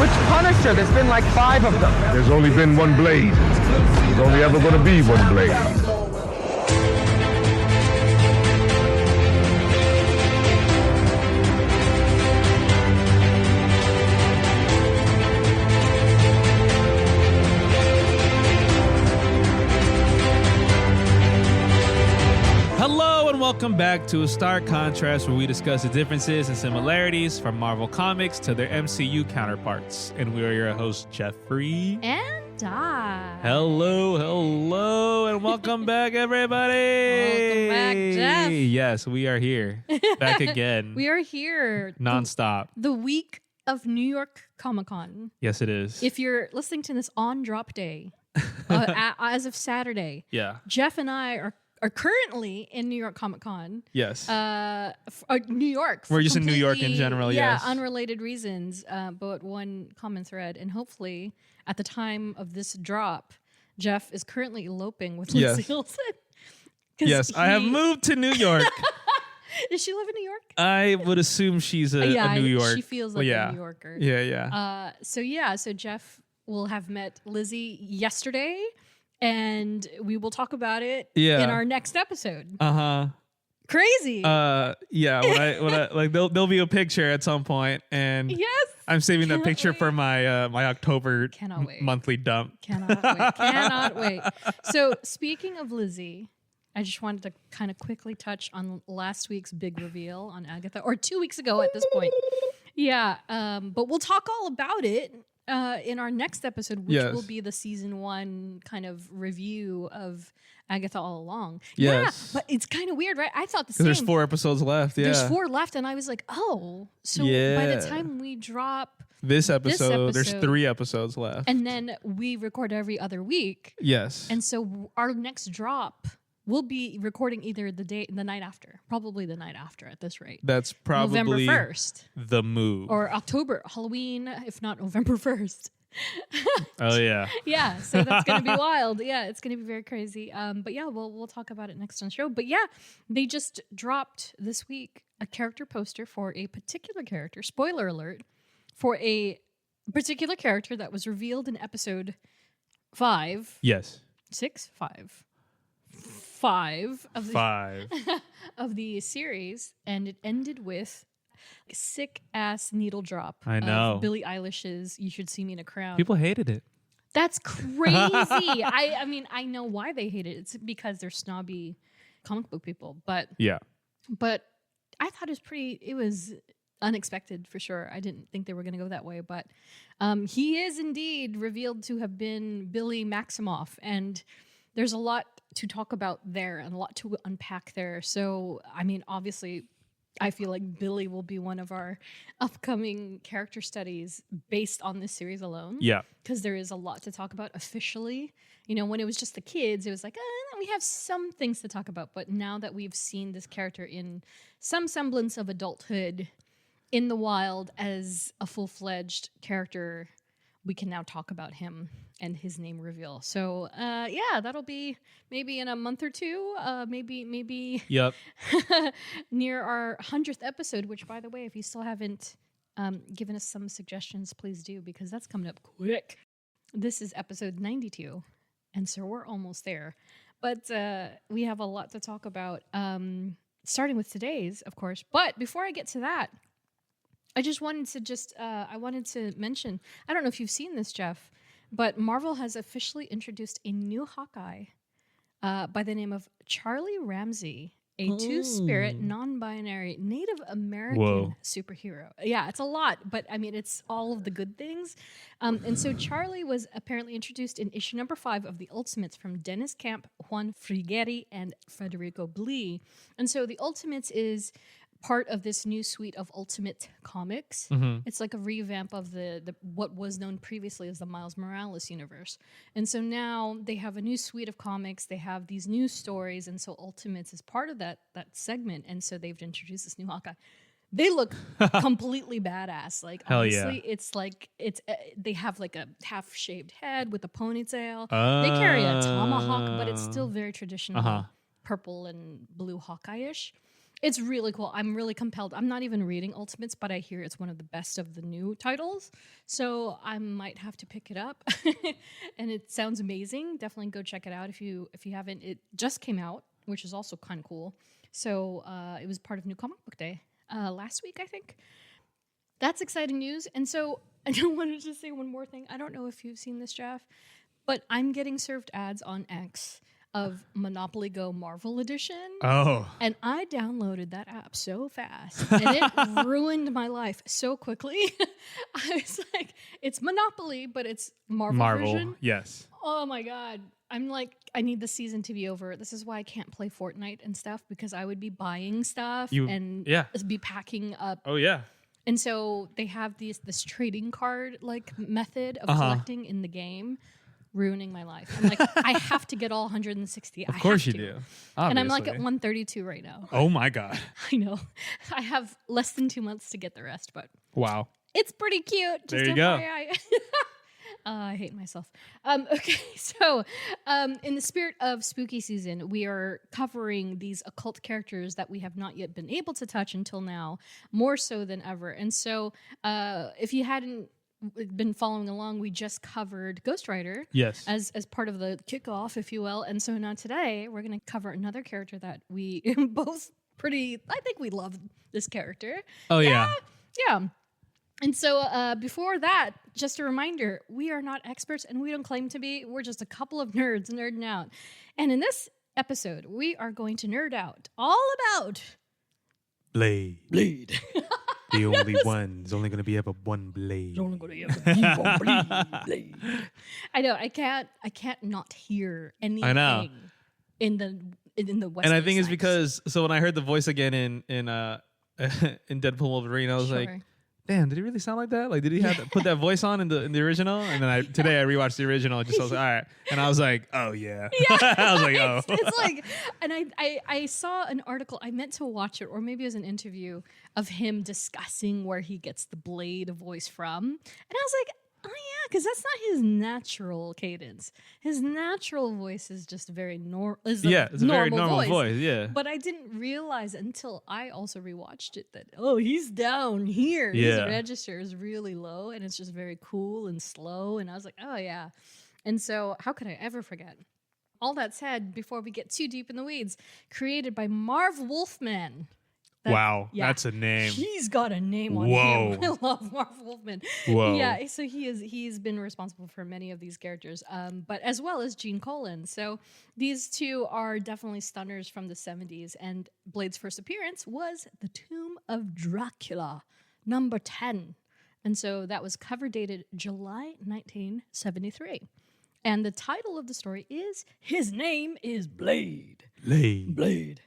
Which Punisher? There's been like 5 of them. There's only been one Blade. There's only ever going to be one Blade. Hello and welcome back to A Stark Contrast, where we discuss the differences and similarities from Marvel Comics to their MCU counterparts. And we are your hosts, Geoffrey and Dai. Hello, and welcome back, everybody. Welcome back, Jeff. Yes, we are here. Back again. We are here. Nonstop. The week of New York Comic Con. Yes, it is. If you're listening to this on drop day, as of Saturday, yeah, Jeff and I are currently in New York Comic Con. Yes. New York. We're just in New York in general, yes. Yeah, unrelated reasons, but one common thread. And hopefully, at the time of this drop, Jeff is currently eloping with Lindsay Olsen. Yes, I have moved to New York. Does she live in New York? I would assume she's a New York. She feels like a New Yorker. Yeah. So Jeff will have met Lizzie yesterday. And we will talk about it in our next episode. Crazy. When I like there'll be a picture at some point, and yes, I'm saving that picture for my my October monthly dump. Cannot wait. So speaking of Lizzie, I just wanted to kind of quickly touch on last week's big reveal on Agatha, or 2 weeks ago at this point. Yeah, but we'll talk all about it in our next episode, which will be the season 1 kind of review of Agatha All Along. Yes. Yeah, but it's kind of weird, right? I thought the same. There's 4 episodes left. Yeah, there's 4 left, and I was like, oh, so by the time we drop this episode, there's 3 episodes left, and then we record every other week. Yes, and so our next drop, we'll be recording either the night after, probably the night after at this rate. That's probably November 1st. The move. Or October, Halloween, if not November 1st. Oh, yeah. Yeah, so that's going to be wild. Yeah, it's going to be very crazy. But yeah, we'll talk about it next on the show. But yeah, they just dropped this week a character poster for a particular character, spoiler alert, for a particular character that was revealed in episode 5. Yes. 6? 5. 5 of the 5 of the series, and it ended with a sick ass needle drop. I know. Of Billie Eilish's "You Should See Me in a Crowd." People hated it. That's crazy. I mean, I know why they hate it. It's because they're snobby comic book people. But I thought it was unexpected for sure. I didn't think they were going to go that way, but he is indeed revealed to have been Billy Maximoff, and there's a lot to talk about there and a lot to unpack there. So, I mean, obviously, I feel like Billy will be one of our upcoming character studies based on this series alone. Yeah. Because there is a lot to talk about officially. You know, when it was just the kids, it was like, we have some things to talk about. But now that we've seen this character in some semblance of adulthood in the wild as a full-fledged character, we can now talk about him and his name reveal. So, that'll be maybe in a month or 2, maybe yep. near our 100th episode, which, by the way, if you still haven't given us some suggestions, please do, because that's coming up quick. This is episode 92, and so we're almost there. But we have a lot to talk about, starting with today's, of course. But before I get to that, I just wanted to mention, I don't know if you've seen this, Jeff, but Marvel has officially introduced a new Hawkeye by the name of Charlie Ramsey, a two-spirit, non-binary Native American superhero. Yeah, it's a lot, but I mean, it's all of the good things. And so Charlie was apparently introduced in issue number 5 of The Ultimates from Dennis Camp, Juan Frigeri, and Federico Blee. And so The Ultimates is part of this new suite of Ultimate Comics. Mm-hmm. It's like a revamp of the what was known previously as the Miles Morales universe. And so now they have a new suite of comics. They have these new stories, and so Ultimates is part of that segment. And so they've introduced this new Hawkeye. They look completely badass. Like, honestly, it's like they have like a half-shaved head with a ponytail. They carry a tomahawk, but it's still very traditional purple and blue Hawkeye-ish. It's really cool. I'm really compelled. I'm not even reading Ultimates, but I hear it's one of the best of the new titles. So I might have to pick it up. And it sounds amazing. Definitely go check it out if you haven't. It just came out, which is also kind of cool. So it was part of New Comic Book Day last week, I think. That's exciting news. And so I wanted to say one more thing. I don't know if you've seen this, Jeff, but I'm getting served ads on X of Monopoly Go Marvel Edition. Oh. And I downloaded that app so fast. And it ruined my life so quickly. I was like, it's Monopoly, but it's Marvel version. Yes. Oh my God. I'm like, I need the season to be over. This is why I can't play Fortnite and stuff, because I would be buying stuff and be packing up. Oh, yeah. And so they have this trading card like method of collecting in the game, ruining my life. I'm like, I have to get all 160. Of course you do. Obviously. And I'm like at 132 right now. Oh my God. I know. I have less than 2 months to get the rest, but wow. It's pretty cute. Just there you go. I hate myself. Okay, so in the spirit of spooky season, we are covering these occult characters that we have not yet been able to touch until now, more so than ever. And so if you hadn't been following along, we just covered Ghost Rider as part of the kickoff, if you will. And so now today, we're going to cover another character that we both I think we love this character. Oh, yeah. Yeah. And so before that, just a reminder, we are not experts and we don't claim to be. We're just a couple of nerds nerding out. And in this episode, we are going to nerd out all about Blade. The only one. There's only going to be ever one blade. There's only going to be ever one blade. I know. I can't not hear anything in the Wesley. And I think it's Snipes. because when I heard the voice again in Deadpool Wolverine, I was like, damn, did he really sound like that? Like, did he have to put that voice on in the original? And then today I rewatched the original. I was like, all right. And I was like, oh yeah. I was like, oh. It's like, and I saw an article. I meant to watch it, or maybe it was an interview of him discussing where he gets the Blade voice from. And I was like, oh yeah, because that's not his natural cadence. His natural voice is just very normal. It's a very normal voice. Yeah. But I didn't realize until I also rewatched it that he's down here. His register is really low, and it's just very cool and slow. And I was like, oh yeah. And so how could I ever forget? All that said, before we get too deep in the weeds, created by Marv Wolfman. Wow, that's a name. He's got a name on him. I love Marv Wolfman. Whoa. Yeah, so he's been responsible for many of these characters, but as well as Gene Colan. So these two are definitely stunners from the 70s, and Blade's first appearance was The Tomb of Dracula, number 10. And so that was cover dated July 1973. And the title of the story is His Name is Blade. Blade.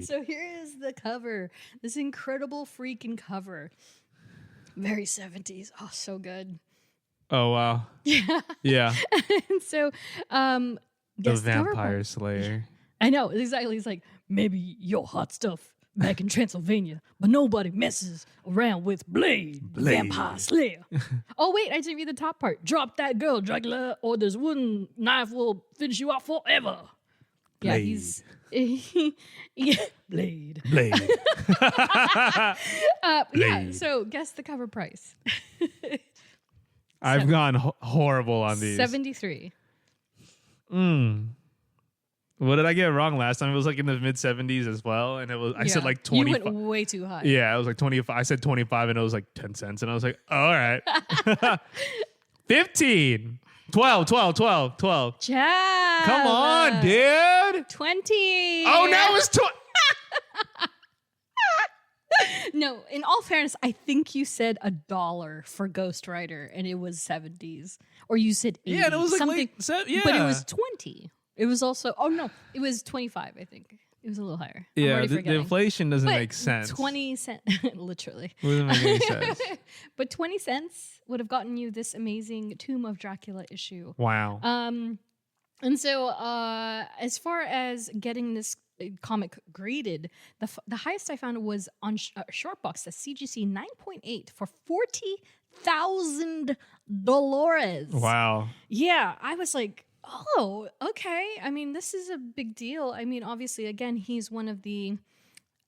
So here is the cover. This incredible freaking cover. Very 70s. Oh, so good. Oh, wow. Yeah. Yeah. And so, the Vampire Slayer. I know, exactly. He's like, maybe you're hot stuff back in Transylvania, but nobody messes around with Blade. Vampire Slayer. Oh, wait, I didn't read the top part. Drop that girl, Dracula, or this wooden knife will finish you out forever. Blade. Blade. Yeah, so guess the cover price. I've gone horrible on these. 73. What did I get wrong last time? It was like in the mid 70s as well, and it was I said like 25. You went way too high. Yeah, it was like 25. I said 25, and it was like 10 cents, and I was like, oh, all right. 15. 12. Jeff. Come on, dude. 20. Oh, now it's 20. No, in all fairness, I think you said $1 for Ghost Rider, and it was 70s. Or you said 80. Yeah, and it was like something. Yeah. But it was 20. It was also, it was 25, I think. It was a little higher. Yeah, the inflation doesn't make sense. 20 cents, literally. It doesn't make any sense. But 20 cents would have gotten you this amazing Tomb of Dracula issue. Wow. And so as far as getting this comic graded, the highest I found was on Shortbox, the CGC 9.8 for $40,000. Wow. Yeah, I was like, oh, okay. I mean, this is a big deal. I mean, obviously, again, he's one of the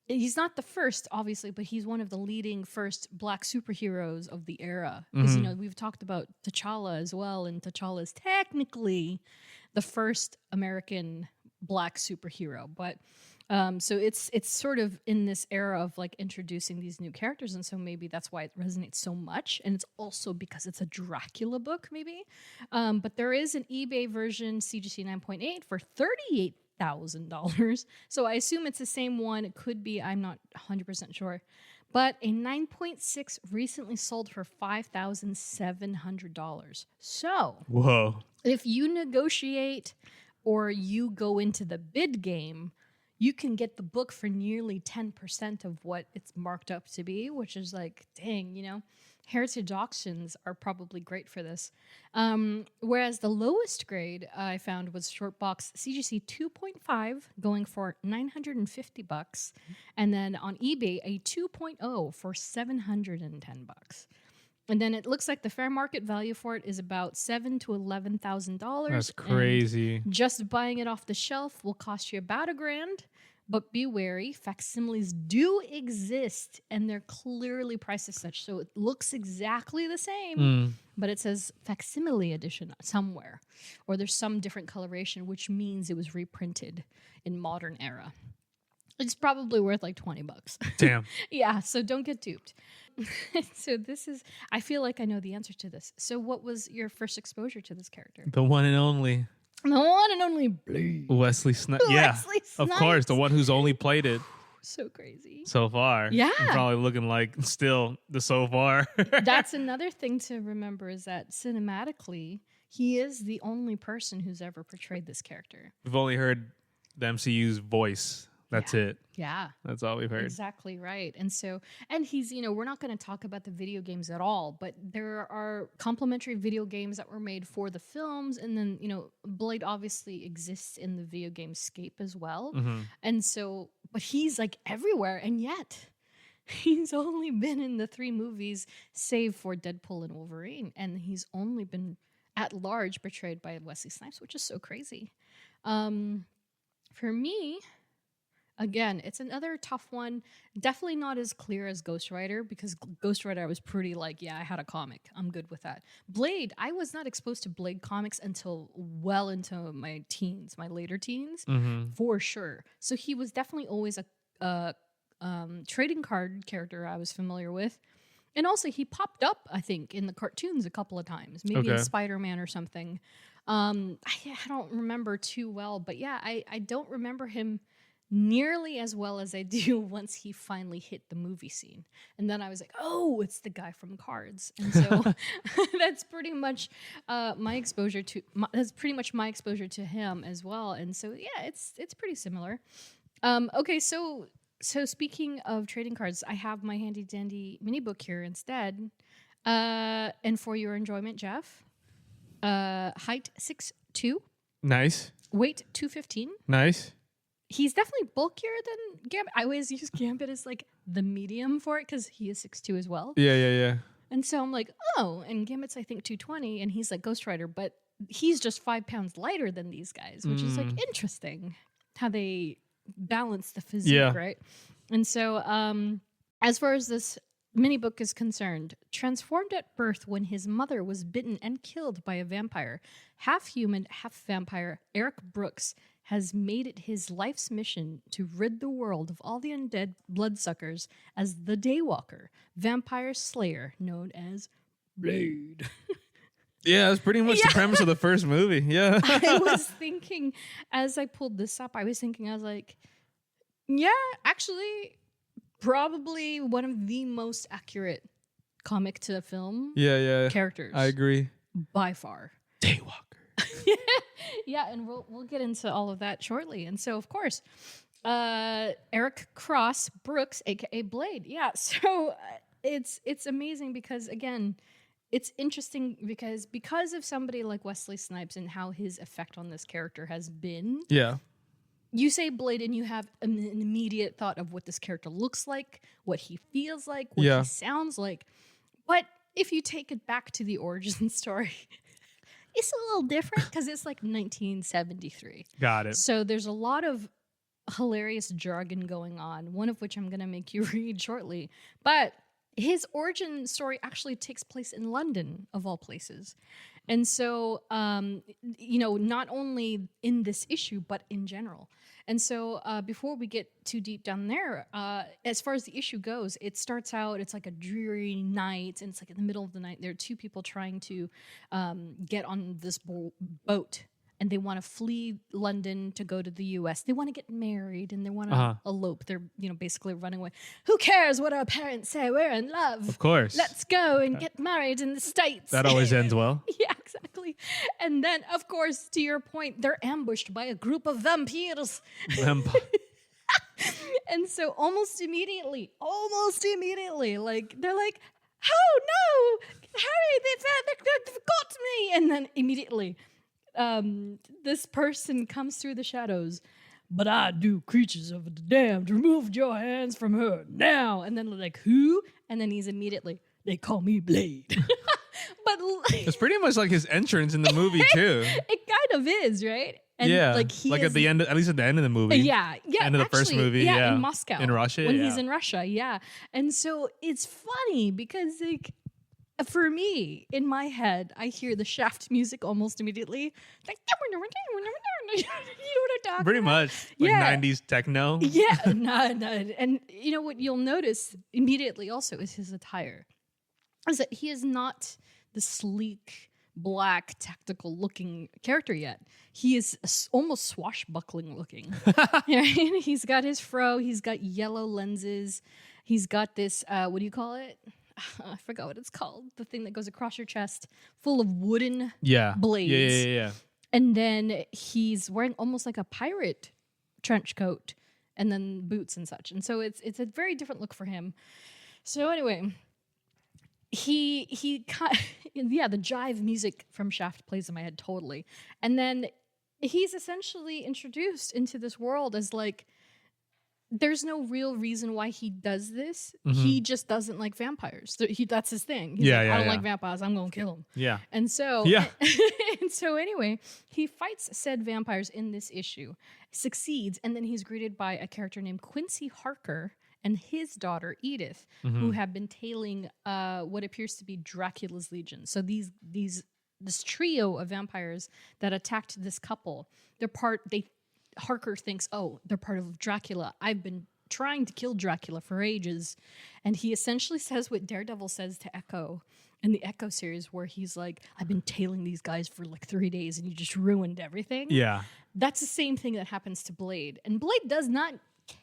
he's not the first, obviously, but he's one of the leading first black superheroes of the era. Because, we've talked about T'Challa as well, and T'Challa is technically the first American black superhero. But so it's sort of in this era of like introducing these new characters, and so maybe that's why it resonates so much. And it's also because it's a Dracula book, maybe. But there is an eBay version, CGC 9.8, for $38,000. So I assume it's the same one. It could be. I'm not 100% sure. But a 9.6 recently sold for $5,700. So whoa! If you negotiate or you go into the bid game, you can get the book for nearly 10% of what it's marked up to be, which is like, dang, heritage auctions are probably great for this. Whereas the lowest grade I found was short box CGC 2.5 going for $950, and then on eBay a 2.0 for $710. And then it looks like the fair market value for it is about $7,000 to $11,000. That's crazy. And just buying it off the shelf will cost you about $1,000. But be wary, facsimiles do exist, and they're clearly priced as such. So it looks exactly the same, but it says facsimile edition somewhere, or there's some different coloration, which means it was reprinted in modern era. It's probably worth like $20. Damn. Yeah, so don't get duped. So I feel like I know the answer to this. So what was your first exposure to this character? The one and only. The one and only Blade. Wesley Snipes. Yeah, Wesley Snipes. Of course. The one who's only played it so crazy so far. Yeah. I'm probably looking like still the so far. That's another thing to remember, is that cinematically, he is the only person who's ever portrayed this character. We've only heard the MCU's voice. That's it. Yeah. That's all we've heard. Exactly right. And he's, we're not going to talk about the video games at all, but there are complementary video games that were made for the films. And then, Blade obviously exists in the video game scape as well. Mm-hmm. And so, but he's like everywhere. And yet he's only been in the 3 movies, save for Deadpool and Wolverine. And he's only been at large portrayed by Wesley Snipes, which is so crazy. For me, again, it's another tough one. Definitely not as clear as Ghost Rider, because Ghost Rider I was pretty like, yeah, I had a comic. I'm good with that. Blade, I was not exposed to Blade comics until well into my teens, my later teens, for sure. So he was definitely always a trading card character I was familiar with. And also he popped up, I think, in the cartoons a couple of times, maybe in Spider-Man or something. I don't remember too well, but yeah, I don't remember him nearly as well as I do once he finally hit the movie scene. And then I was like, oh, it's the guy from Cards. And so that's pretty much my exposure to him as well. And so yeah, it's pretty similar. Okay, so speaking of trading cards, I have my handy dandy mini book here instead. And for your enjoyment, Jeff, height 6'2". Nice. Weight 215. Nice. He's definitely bulkier than Gambit. I always use Gambit as like the medium for it because he is 6'2" as well. Yeah. And so I'm like, oh, and Gambit's I think 220, and he's like Ghost Rider, but he's just 5 pounds lighter than these guys, which is like interesting how they balance the physique, right? And so as far as this mini book is concerned, transformed at birth when his mother was bitten and killed by a vampire, half human, half vampire, Eric Brooks has made it his life's mission to rid the world of all the undead bloodsuckers as the Daywalker, vampire slayer known as Blade. Yeah, that's pretty much the premise of the first movie. Yeah. I was thinking, as I pulled this up, I was like, yeah, actually, probably one of the most accurate comic to film characters. I agree. By far. Daywalker. Yeah, and we'll get into all of that shortly. And so, of course, Eric Cross Brooks, a.k.a. Blade. Yeah, so it's amazing because, again, it's interesting because of somebody like Wesley Snipes and how his effect on this character has been. Yeah. You say Blade and you have an immediate thought of what this character looks like, what he feels like, what he sounds like. But if you take it back to the origin story, it's a little different because it's like 1973. Got it. So there's a lot of hilarious jargon going on, one of which I'm going to make you read shortly. But his origin story actually takes place in London, of all places. And so, not only in this issue, but in general. And so before we get too deep down there, as far as the issue goes, it starts out, it's like a dreary night, and it's like in the middle of the night. There are two people trying to get on this boat, and they want to flee London to go to the U.S. They want to get married, and they want to elope. They're, basically running away. Who cares what our parents say? We're in love. Of course. Let's go and get married in the States. That always ends well. Yeah, exactly. And then, of course, to your point, they're ambushed by a group of vampirs. And so almost immediately, like, they're like, oh, no, Harry, they've got me. And then immediately, this person comes through the shadows. But I do creatures of the damned. Remove your hands from her now. And then like, who? And then he's immediately, they call me Blade. But it's pretty much like his entrance in the movie too. It kind of is, right? And yeah, like at the end, at least at the end of the movie. Yeah, end of the first movie. Yeah, in Moscow, in Russia, when he's in Russia. Yeah, and so it's funny because like, for me, in my head, I hear the Shaft music almost immediately. Like, you know what I'm talking pretty about? much like 90s techno. Yeah, no. And you know what you'll notice immediately also is his attire. Is that he is not the sleek, black, tactical looking character yet. He is almost swashbuckling looking. He's got his fro, he's got yellow lenses, he's got this, what do you call it? I forgot what it's called. The thing that goes across your chest, full of wooden blades. Yeah. And then he's wearing almost like a pirate trench coat and then boots and such. And so it's a very different look for him. So anyway, the jive music from Shaft plays in my head totally. And then he's essentially introduced into this world as like, there's no real reason why he does this. Mm-hmm. He just doesn't like vampires. That's his thing. He's like, I don't like vampires. I'm going to kill them. Yeah. And so, and so anyway, he fights said vampires in this issue, succeeds, and then he's greeted by a character named Quincy Harker and his daughter Edith, who have been tailing what appears to be Dracula's legion. So this trio of vampires that attacked this couple, Harker thinks, oh, they're part of Dracula. I've been trying to kill Dracula for ages. And he essentially says what Daredevil says to Echo in the Echo series, where he's like, I've been tailing these guys for like 3 days and you just ruined everything. Yeah. That's the same thing that happens to Blade. And Blade does not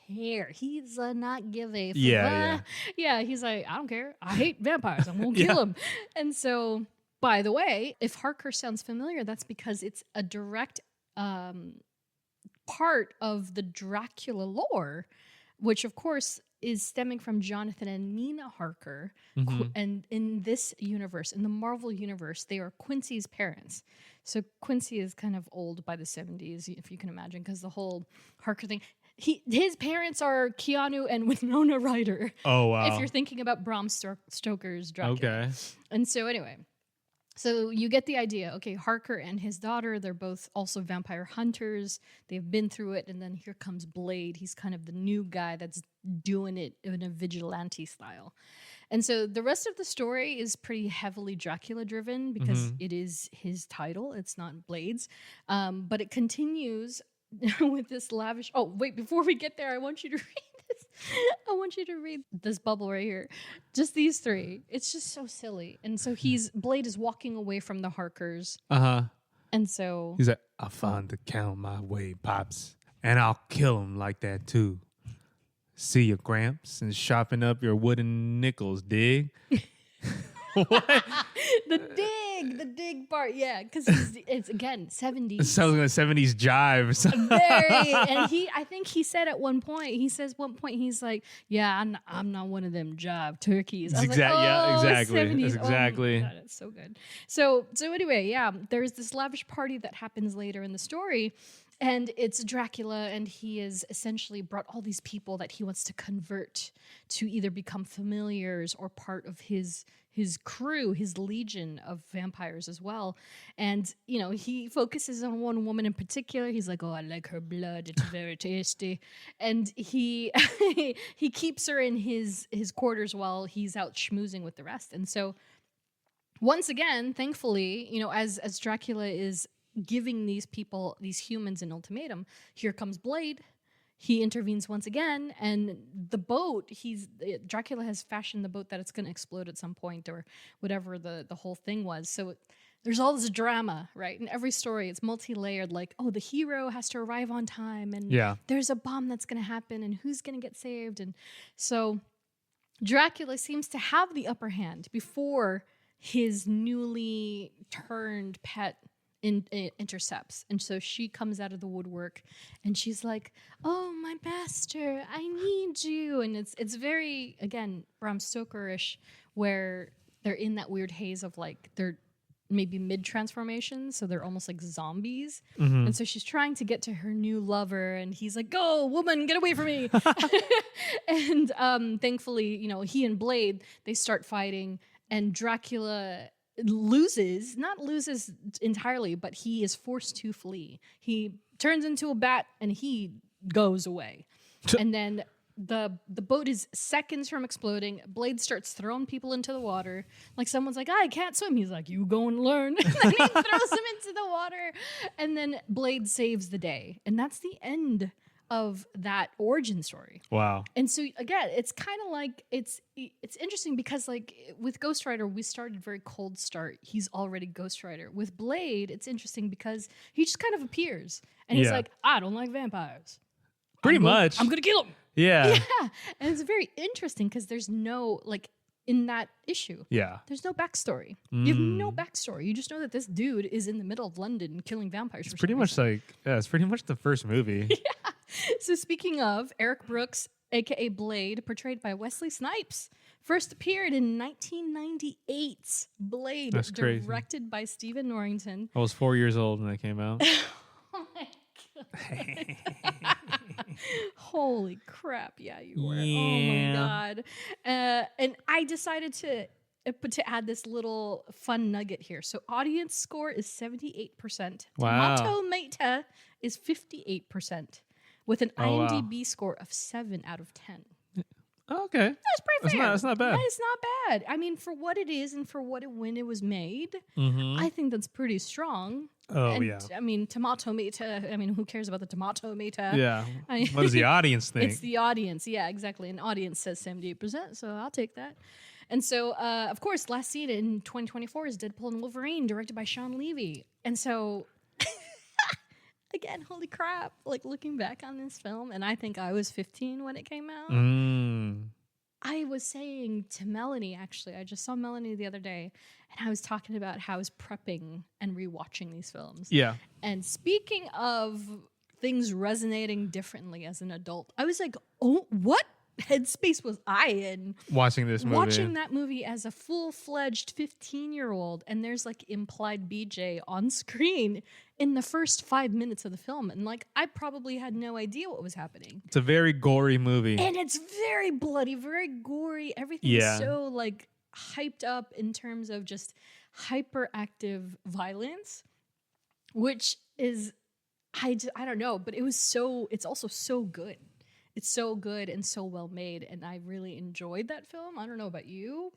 care. He's not give a fuck. Yeah, he's like, I don't care. I hate vampires. I'm going to kill them. And so, by the way, if Harker sounds familiar, that's because it's a direct part of the Dracula lore, which of course is stemming from Jonathan and Mina Harker. And in this universe, in the Marvel universe, they are Quincy's parents. So Quincy is kind of old by the 70s, if you can imagine, because the whole Harker thing. His parents are Keanu and Winona Ryder. Oh, wow. If you're thinking about Bram Stoker's Dracula. Okay. And so anyway, so you get the idea. Okay, Harker and his daughter, they're both also vampire hunters. They've been through it. And then here comes Blade. He's kind of the new guy that's doing it in a vigilante style. And so the rest of the story is pretty heavily Dracula driven because it is his title. It's not Blade's. But it continues with this lavish... Oh, wait, before we get there, I want you to read this. I want you to read this bubble right here. Just these three. It's just so silly. And so Blade is walking away from the Harkers. And so... He's like, I found the count my way, Pops. And I'll kill him like that, too. See your Gramps and sharpen up your wooden nickels, dig? What? The dig part, yeah, because it's again 70s. It sounds like a 70s jive or something. Very, and I think he said at one point, he's like, yeah, I'm not one of them jive turkeys. I was like, yeah, exactly. 70s. That's exactly. Oh my God, it's so good. So anyway, yeah, there's this lavish party that happens later in the story. And it's Dracula, and he has essentially brought all these people that he wants to convert to either become familiars or part of his crew, his legion of vampires as well. And, you know, he focuses on one woman in particular. He's like, oh, I like her blood. It's very tasty. And he he keeps her in his quarters while he's out schmoozing with the rest. And so once again, thankfully, you know, as Dracula is giving these people, these humans, an ultimatum, here comes Blade. He intervenes once again, and the boat, Dracula has fashioned the boat that it's going to explode at some point, or whatever the whole thing was. So there's all this drama, right? In every story, it's multi-layered, like, oh, the hero has to arrive on time, and there's a bomb that's going to happen, and who's going to get saved? And so Dracula seems to have the upper hand before his newly turned pet intercepts. And so she comes out of the woodwork and she's like, oh, my master, I need you. And it's very, again, Bram Stoker-ish, where they're in that weird haze of like, they're maybe mid-transformation, so they're almost like zombies. And so she's trying to get to her new lover, and he's like, go, woman, get away from me. And thankfully, you know, he and Blade, they start fighting, and Dracula not loses entirely, but he is forced to flee. He turns into a bat and he goes away. And then the boat is seconds from exploding. Blade starts throwing people into the water. Like someone's like, I can't swim. He's like, you go and learn. And then he throws them into the water. And then Blade saves the day. And that's the end of that origin story. Wow. And so again, it's kind of like it's interesting because like with Ghost Rider, we started very cold start. He's already Ghost Rider. With Blade, it's interesting because he just kind of appears and he's like, I don't like vampires. Pretty much. I'm gonna kill him. Yeah. Yeah. And it's very interesting because there's no like in that issue. Yeah. There's no backstory. You have no backstory. You just know that this dude is in the middle of London killing vampires. It's pretty much like, it's pretty much the first movie. Yeah. So speaking of, Eric Brooks, a.k.a. Blade, portrayed by Wesley Snipes, first appeared in 1998. Blade, That's crazy. Directed by Stephen Norrington. I was 4 years old when that came out. Oh my God. Holy crap. Yeah, you were. Oh my God. And I decided to add this little fun nugget here. So audience score is 78%. Wow. Tomato is 58%. With an IMDb score of 7 out of 10. Oh, okay. That's pretty fair. That's not bad. It's not bad. I mean, for what it is and for when it was made, I think that's pretty strong. Oh, and, yeah. I mean, tomato meter. I mean, who cares about the tomato meter? Yeah. What does the audience think? It's the audience. Yeah, exactly. An audience says 78%, so I'll take that. And so, of course, last seen in 2024 is Deadpool and Wolverine, directed by Sean Levy. And so... Again, holy crap, like looking back on this film, and I think I was 15 when it came out. I was saying to Melanie, actually, I just saw Melanie the other day, and I was talking about how I was prepping and rewatching these films. Yeah. And speaking of things resonating differently as an adult, I was like, oh, what headspace was I in? Watching this movie. Watching that movie as a full-fledged 15-year-old, and there's like implied BJ on screen in the first 5 minutes of the film. And like, I probably had no idea what was happening. It's a very gory movie. And it's very bloody, very gory. Everything's so like hyped up in terms of just hyperactive violence, which is, I don't know, but it's also so good. It's so good and so well made, and I really enjoyed that film. I don't know about you,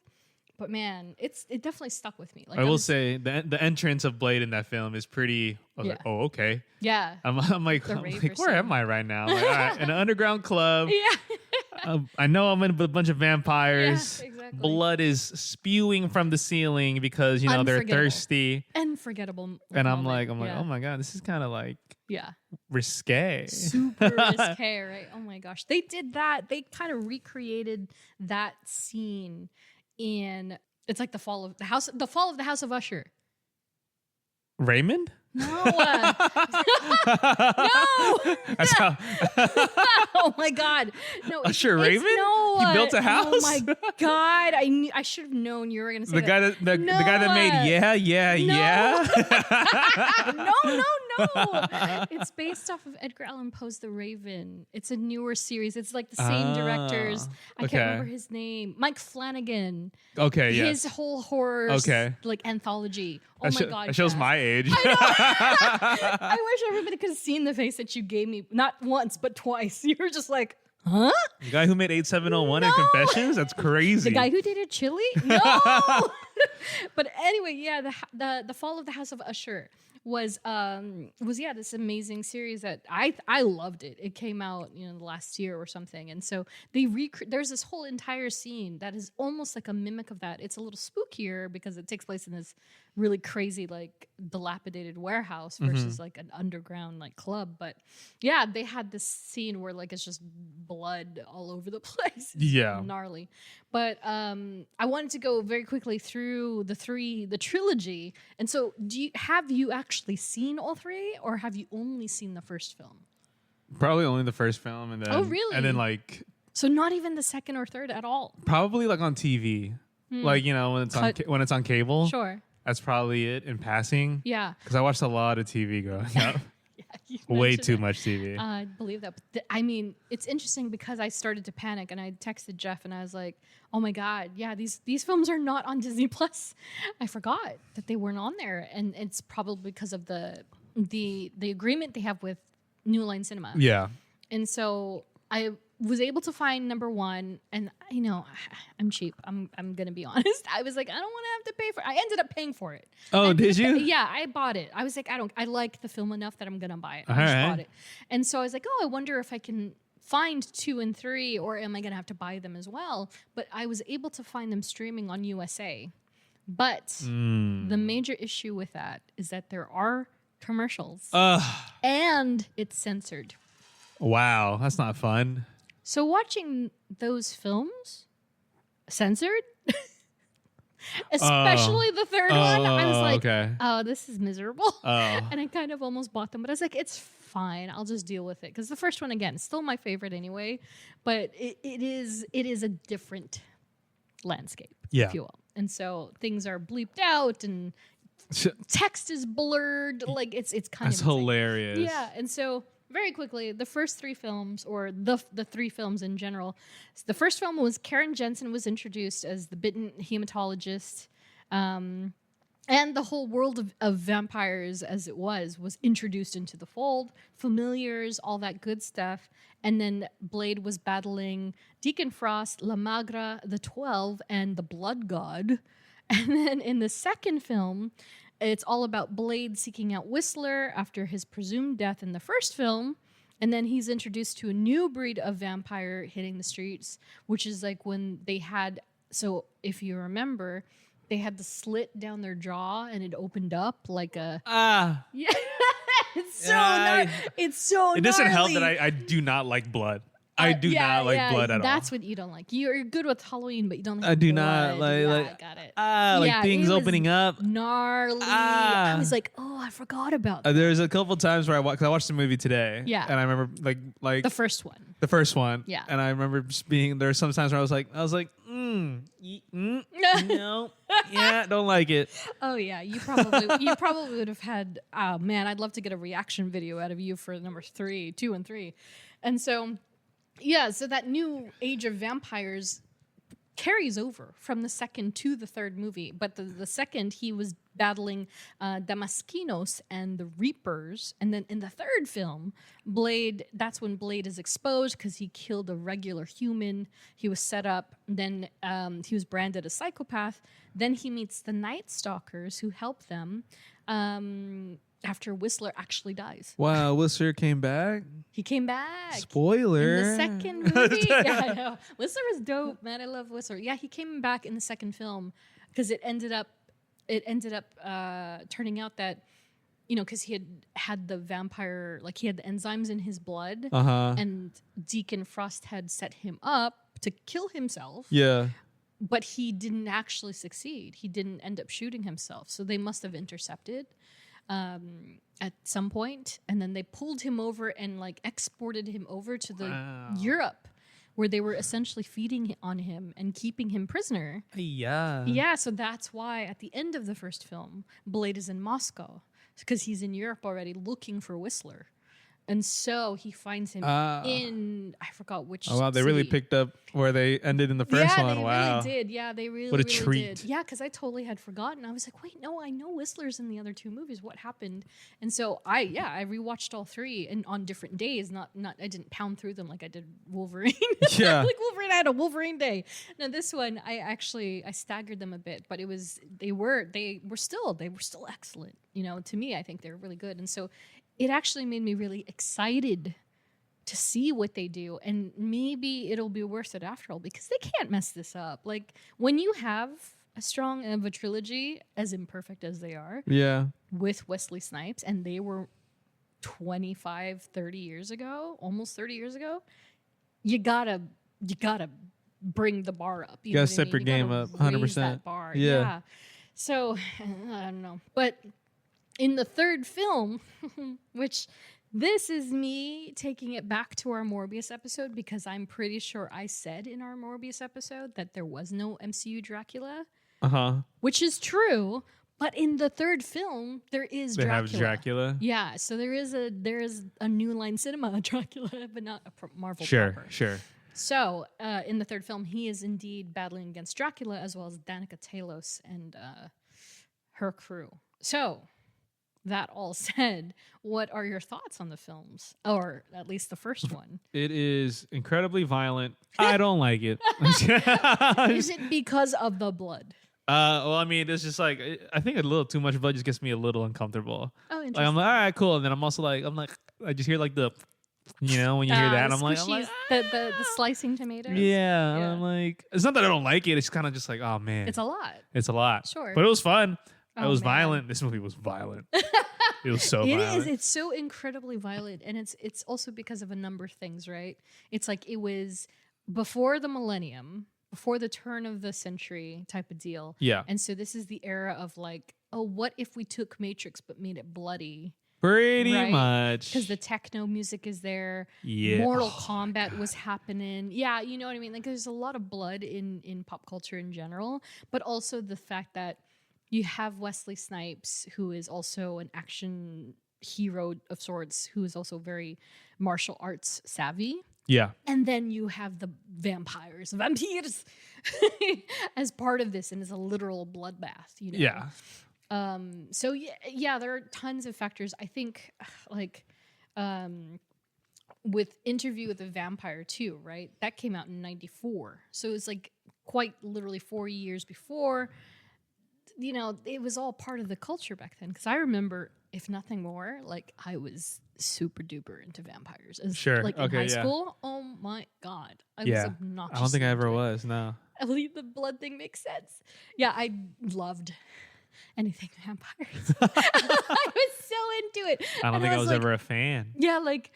but man, it definitely stuck with me. Like I will say the entrance of Blade in that film is pretty. I was like, oh, okay. Yeah. I'm like, where am I right now? Like, all right, in an underground club. Yeah. I know I'm in with a bunch of vampires. Yeah, exactly. Blood is spewing from the ceiling because they're thirsty. Unforgettable. And I'm like, oh my God, this is kind of like risque. Super risque, right? Oh my gosh, they did that. They kind of recreated that scene in. It's like the fall of the house of Usher. Raymond? No. No. That's how. Oh my God. No. Usher Raymond? No. He built a house? Oh my God. I should have known you were going to say the guy that made yeah. No, no, It's based off of Edgar Allan Poe's The Raven. It's a newer series. It's like the same directors. I can't remember his name. Mike Flanagan. Okay, His whole horror like anthology. Oh my God. That shows my age. I know. I wish everybody could have seen the face that you gave me. Not once, but twice. You were just like, huh? The guy who made 8701 in Confessions? That's crazy. The guy who dated Chili? No. But anyway, yeah, the Fall of the House of Usher was this amazing series that I loved it. It came out last year or something, and so there's this whole entire scene that is almost like a mimic of that. It's a little spookier because it takes place in this really crazy like dilapidated warehouse versus like an underground like club. But yeah, they had this scene where like it's just blood all over the place. It's gnarly. But I wanted to go very quickly through the trilogy. And so have you actually seen all three, or have you only seen the first film? Probably only the first film, and then really? And then like so not even the second or third at all. Probably like on TV, like when it's on cable. Sure. That's probably it in passing. Yeah. Because I watched a lot of TV growing up. Way too much TV. I believe that. But it's interesting because I started to panic and I texted Jeff and I was like, oh my God, yeah, these films are not on Disney Plus. I forgot that they weren't on there. And it's probably because of the agreement they have with New Line Cinema. Yeah. And so I was able to find number one, and I'm cheap. I'm gonna be honest. I was like, I don't want to have to pay for it. I ended up paying for it. Oh, did you? Yeah, I bought it. I was like, I like the film enough that I'm gonna buy it. I just bought it. And so I was like, I wonder if I can find 2 and 3, or am I gonna have to buy them as well? But I was able to find them streaming on USA. But the major issue with that is that there are commercials, and it's censored. Wow, that's not fun. So watching those films censored, especially the third one, I was like, oh, this is miserable. And I kind of almost bought them, but I was like, it's fine. I'll just deal with it. Because the first one, again, is still my favorite anyway, but it is a different landscape, if you will. And so things are bleeped out and text is blurred. Like it's kind That's of insane. hilarious. Yeah, and so very quickly, the first 3 films, or the 3 films in general. The first film was Karen Jensen was introduced as the bitten hematologist, and the whole world of vampires as it was introduced into the fold, familiars, all that good stuff. And then Blade was battling Deacon Frost, La Magra, the 12, and the Blood God. And then in the second film, it's all about Blade seeking out Whistler after his presumed death in the first film. And then he's introduced to a new breed of vampire hitting the streets, which is like when they had, so if you remember, they had the slit down their jaw and it opened up like a... Yeah. It's so It doesn't help gnarly. that I do not like blood. I do not like blood at all. That's what you don't like. You're good with Halloween, but you don't like I do blood. not like... I got it. Like things opening up. Gnarly. I was like, oh, I forgot about that. There's a couple times where I watched the movie today. Yeah. And I remember like... The first one. The first one. Yeah. And I remember just being... There were some times where I was like, no. Yeah, don't like it. Oh yeah, you probably would have had. Oh man, I'd love to get a reaction video out of you for number 2 and 3, and so yeah, so that new age of vampires carries over from the second to the third movie. But the second, he was battling Damaskinos and the Reapers. And then in the third film, Blade, that's when Blade is exposed because he killed a regular human. He was set up. Then he was branded a psychopath. Then he meets the Night Stalkers who help them after Whistler actually dies. Wow, Whistler came back? He came back. Spoiler. In the second movie. Yeah, I know. Whistler was dope, man. I love Whistler. Yeah, he came back in the second film because it ended up turning out that, because he had the vampire, like he had the enzymes in his blood, and Deacon Frost had set him up to kill himself. Yeah. But he didn't actually succeed. He didn't end up shooting himself. So they must have intercepted at some point, and then they pulled him over and like exported him over to the Europe, where they were essentially feeding on him and keeping him prisoner. Yeah. Yeah, so that's why at the end of the first film, Blade is in Moscow. because he's in Europe already looking for Whistler. And so he finds him in, I forgot which Oh, wow. They city. really picked up where they ended in the first one. They Wow. really did. Yeah, they really, What a really treat. did. Yeah, because I totally had forgotten. I was like, wait, no, I know Whistler's in the other 2 movies. What happened? And so I rewatched all 3 and on different days. Not I didn't pound through them like I did Wolverine. Yeah. Like Wolverine, I had a Wolverine day. Now this one, I staggered them a bit, but they were still excellent. You know, to me, I think they were really good. And so it actually made me really excited to see what they do. And maybe it'll be worth it after all, because they can't mess this up. Like, when you have as strong of a trilogy, as imperfect as they are, with Wesley Snipes, and they were 25, 30 years ago, almost 30 years ago, you gotta bring the bar up. You gotta know step what I mean? your You game gotta up, 100%. raise that bar. Yeah. So, I don't know. But in the 3rd film, which this is me taking it back to our Morbius episode, because I'm pretty sure I said in our Morbius episode that there was no MCU Dracula. Which is true, but in the 3rd film there is They Dracula. have Dracula. Yeah, so there is a New Line Cinema Dracula, but not a Marvel proper. Sure. So, in the 3rd film, he is indeed battling against Dracula, as well as Danica Talos and her crew. So, that all said, what are your thoughts on the films? Or at least the first one? It is incredibly violent. I don't like it. Is it because of the blood? Well, I mean, it's just like, I think a little too much blood just gets me a little uncomfortable. Oh, interesting. Like, I'm like, all right, cool. And then I'm also like, I just hear like the, you know, when you hear that, I'm like, the slicing tomatoes. yeah. And I'm like, it's not that I don't like it. It's kind of just like, oh man, It's a lot. It's a lot. Sure. But it was fun. It was man. violent. This movie was violent. It was so It violent. is. It's so incredibly violent, and it's also because of a number of things, right? It's like it was before the millennium, before the turn of the century type of deal. Yeah. And so this is the era of like, oh, what if we took Matrix but made it bloody? Pretty Right? much. Because the techno music is there. Yeah. Mortal Kombat was happening. Yeah, you know what I mean? Like, there's a lot of blood in pop culture in general, but also the fact that you have Wesley Snipes, who is also an action hero of sorts, who is also very martial arts savvy. Yeah. And then you have the vampires as part of this, and it's a literal bloodbath, you know? Yeah. So yeah, there are tons of factors. I think like with Interview with the Vampire 2, right? That came out in 94. So it's like quite literally 4 years before. You know, it was all part of the culture back then. Because I remember, if nothing more, like I was super duper into vampires. Sure. Like in Okay, high yeah. school. Oh my God. I was Yeah. obnoxious. I don't think I ever was. No. I believe the blood thing makes sense. Yeah, I loved anything vampires. I was so into it. I don't And think I was like, ever a fan. Yeah, like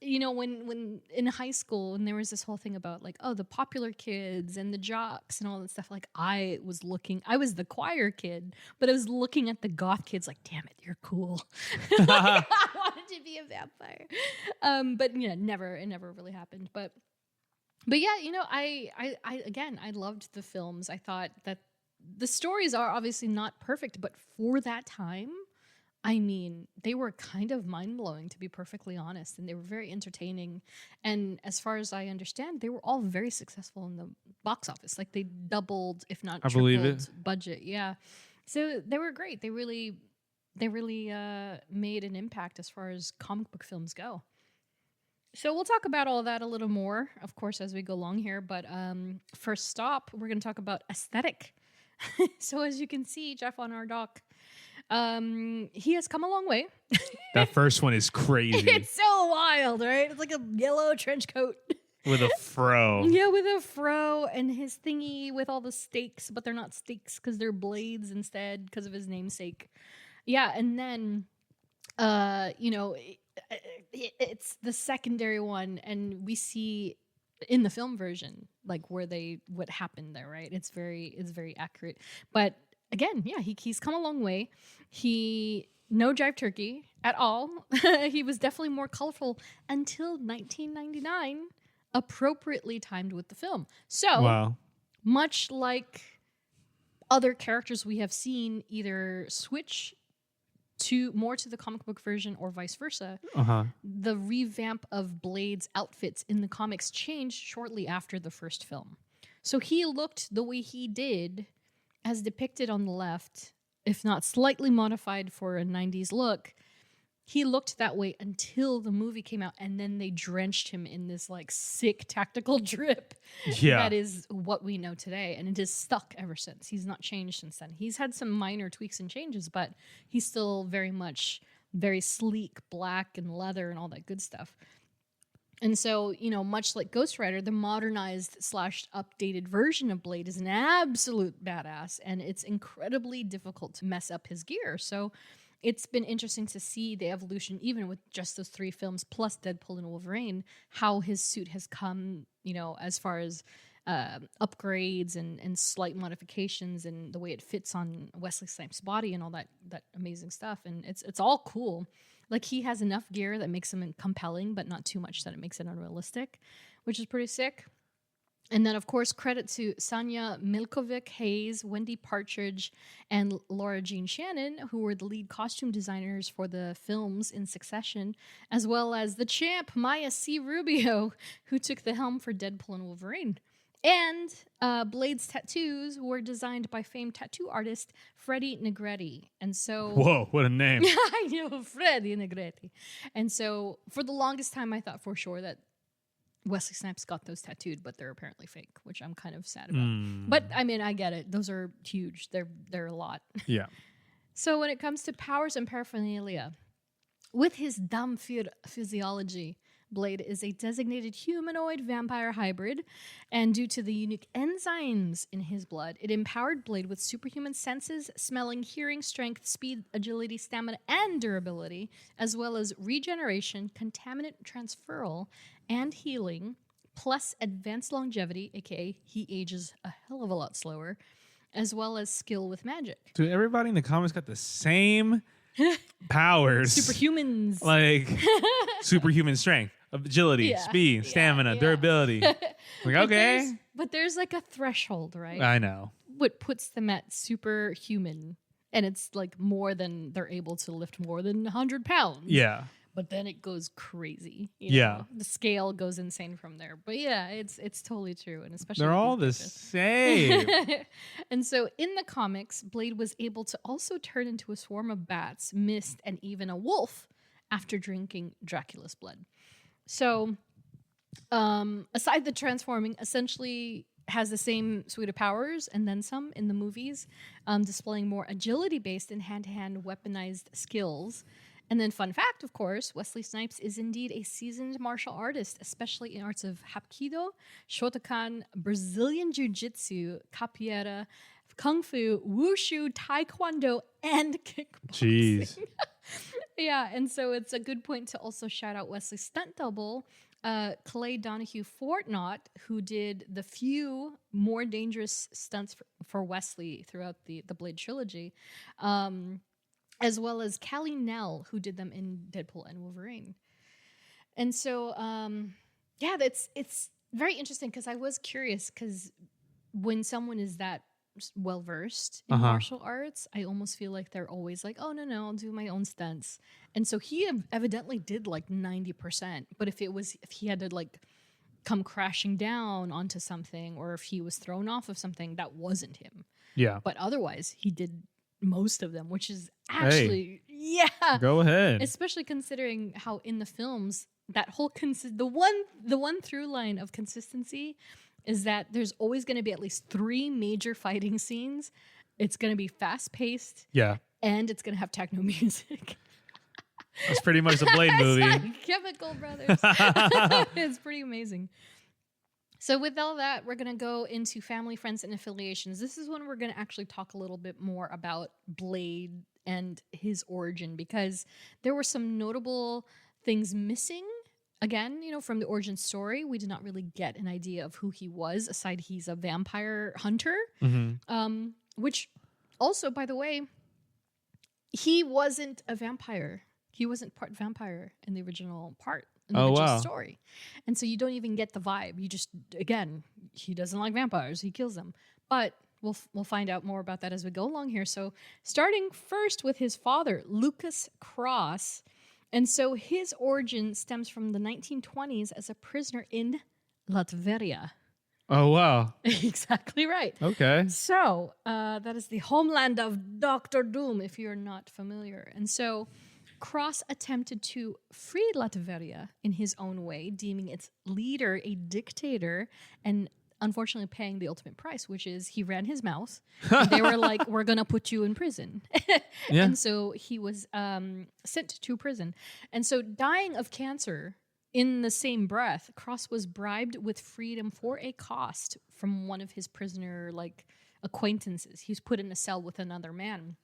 you know, when in high school, and there was this whole thing about like, oh, the popular kids and the jocks and all that stuff. Like I was the choir kid, but I was looking at the goth kids like, damn it, you're cool. Like, I wanted to be a vampire. But you know, it never really happened. But yeah, you know, I again, I loved the films. I thought that the stories are obviously not perfect, but for that time, I mean, they were kind of mind-blowing, to be perfectly honest, and they were very entertaining. And as far as I understand, they were all very successful in the box office. Like, they doubled, if not tripled, budget. Yeah. So they were great. They really made an impact as far as comic book films go. So we'll talk about all that a little more, of course, as we go along here. But first stop, we're going to talk about aesthetic. So as you can see, Jeff on our doc, he has come a long way. That first one is crazy. It's so wild, right? It's like a yellow trench coat. With a fro. Yeah, with a fro and his thingy with all the stakes, but they're not stakes because they're blades instead because of his namesake. Yeah, and then, you know, it's the secondary one, and we see in the film version like what happened there, right? It's very accurate. But again, yeah, he's come a long way. No jive turkey at all. He was definitely more colorful until 1999, appropriately timed with the film. So, wow. Much like other characters we have seen either switch more to the comic book version or vice versa, Uh-huh. the revamp of Blade's outfits in the comics changed shortly after the first film. So he looked the way he did as depicted on the left, if not slightly modified for a 90s look. He looked that way until the movie came out, and then they drenched him in this like sick tactical drip. Yeah. That is what we know today, and it has stuck ever since. He's not changed since then. He's had some minor tweaks and changes, but he's still very much very sleek, black and leather and all that good stuff. And so, you know, much like Ghost Rider, the modernized / updated version of Blade is an absolute badass, and it's incredibly difficult to mess up his gear. So it's been interesting to see the evolution, even with just those 3 films, plus Deadpool and Wolverine, how his suit has come, you know, as far as upgrades and slight modifications and the way it fits on Wesley Snipes' body and all that amazing stuff. And it's all cool. Like, he has enough gear that makes him compelling, but not too much that it makes it unrealistic, which is pretty sick. And then, of course, credit to Sanya Milkovic-Hayes, Wendy Partridge, and Laura Jean Shannon, who were the lead costume designers for the films in succession, as well as the champ, Maya C. Rubio, who took the helm for Deadpool and Wolverine. And Blade's tattoos were designed by famed tattoo artist Freddie Negretti. And so... Whoa, what a name. I know, Freddie Negretti. And so, for the longest time, I thought for sure that Wesley Snipes got those tattooed, but they're apparently fake, which I'm kind of sad about. But I mean, I get it. Those are huge. They're a lot. Yeah. So when it comes to powers and paraphernalia, with his dhampir physiology, Blade is a designated humanoid vampire hybrid, and due to the unique enzymes in his blood, it empowered Blade with superhuman senses, smelling, hearing, strength, speed, agility, stamina, and durability, as well as regeneration, contaminant transferal, and healing, plus advanced longevity, aka he ages a hell of a lot slower, as well as skill with magic. Dude, everybody in the comics got the same powers. Superhumans. Like superhuman strength, agility, speed, stamina, durability. Like, okay. But there's like a threshold, right? I know. What puts them at superhuman. And it's like more than they're able to lift more than 100 pounds. Yeah. But then it goes crazy. Yeah. The scale goes insane from there. But yeah, it's totally true. And especially they're all the same. And so in the comics, Blade was able to also turn into a swarm of bats, mist, and even a wolf after drinking Dracula's blood. So aside the transforming, essentially has the same suite of powers and then some in the movies, displaying more agility-based and hand-to-hand weaponized skills. And then, fun fact, of course, Wesley Snipes is indeed a seasoned martial artist, especially in arts of Hapkido, Shotokan, Brazilian Jiu-Jitsu, Capoeira, Kung Fu, Wushu, Taekwondo, and kickboxing. Jeez. Yeah, and so it's a good point to also shout out Wesley's stunt double, Clay Donahue Fortnott, who did the few more dangerous stunts for Wesley throughout the Blade trilogy. As well as Callie Nell, who did them in Deadpool and Wolverine. And so, yeah, it's very interesting because I was curious because when someone is that well-versed in martial arts, I almost feel like they're always like, oh, no, I'll do my own stunts. And so he evidently did like 90%. But if he had to like come crashing down onto something or if he was thrown off of something, that wasn't him. Yeah. But otherwise, he did most of them, which is actually go ahead, especially considering how in the films that whole the one through line of consistency is that there's always going to be at least 3 major fighting scenes. It's going to be fast paced, and it's going to have techno music. That's pretty much the Blade movie. Like Chemical Brothers. It's pretty amazing. So with all that, we're going to go into family, friends, and affiliations. This is when we're going to actually talk a little bit more about Blade and his origin, because there were some notable things missing. Again, from the origin story, we did not really get an idea of who he was, aside he's a vampire hunter, which also, by the way, he wasn't a vampire. He wasn't part vampire in the original part. In the original story. And so you don't even get the vibe. You just, again, he doesn't like vampires. He kills them. But we'll find out more about that as we go along here. So starting first with his father, Lucas Cross. And so his origin stems from the 1920s as a prisoner in Latveria. Oh, wow. Exactly right. Okay. So that is the homeland of Dr. Doom, if you're not familiar. And so Cross attempted to free Latveria in his own way, deeming its leader a dictator and unfortunately paying the ultimate price, which is he ran his mouth. And they were like, we're going to put you in prison. Yeah. And so he was sent to prison. And so dying of cancer in the same breath, Cross was bribed with freedom for a cost from one of his prisoner acquaintances. He was put in a cell with another man.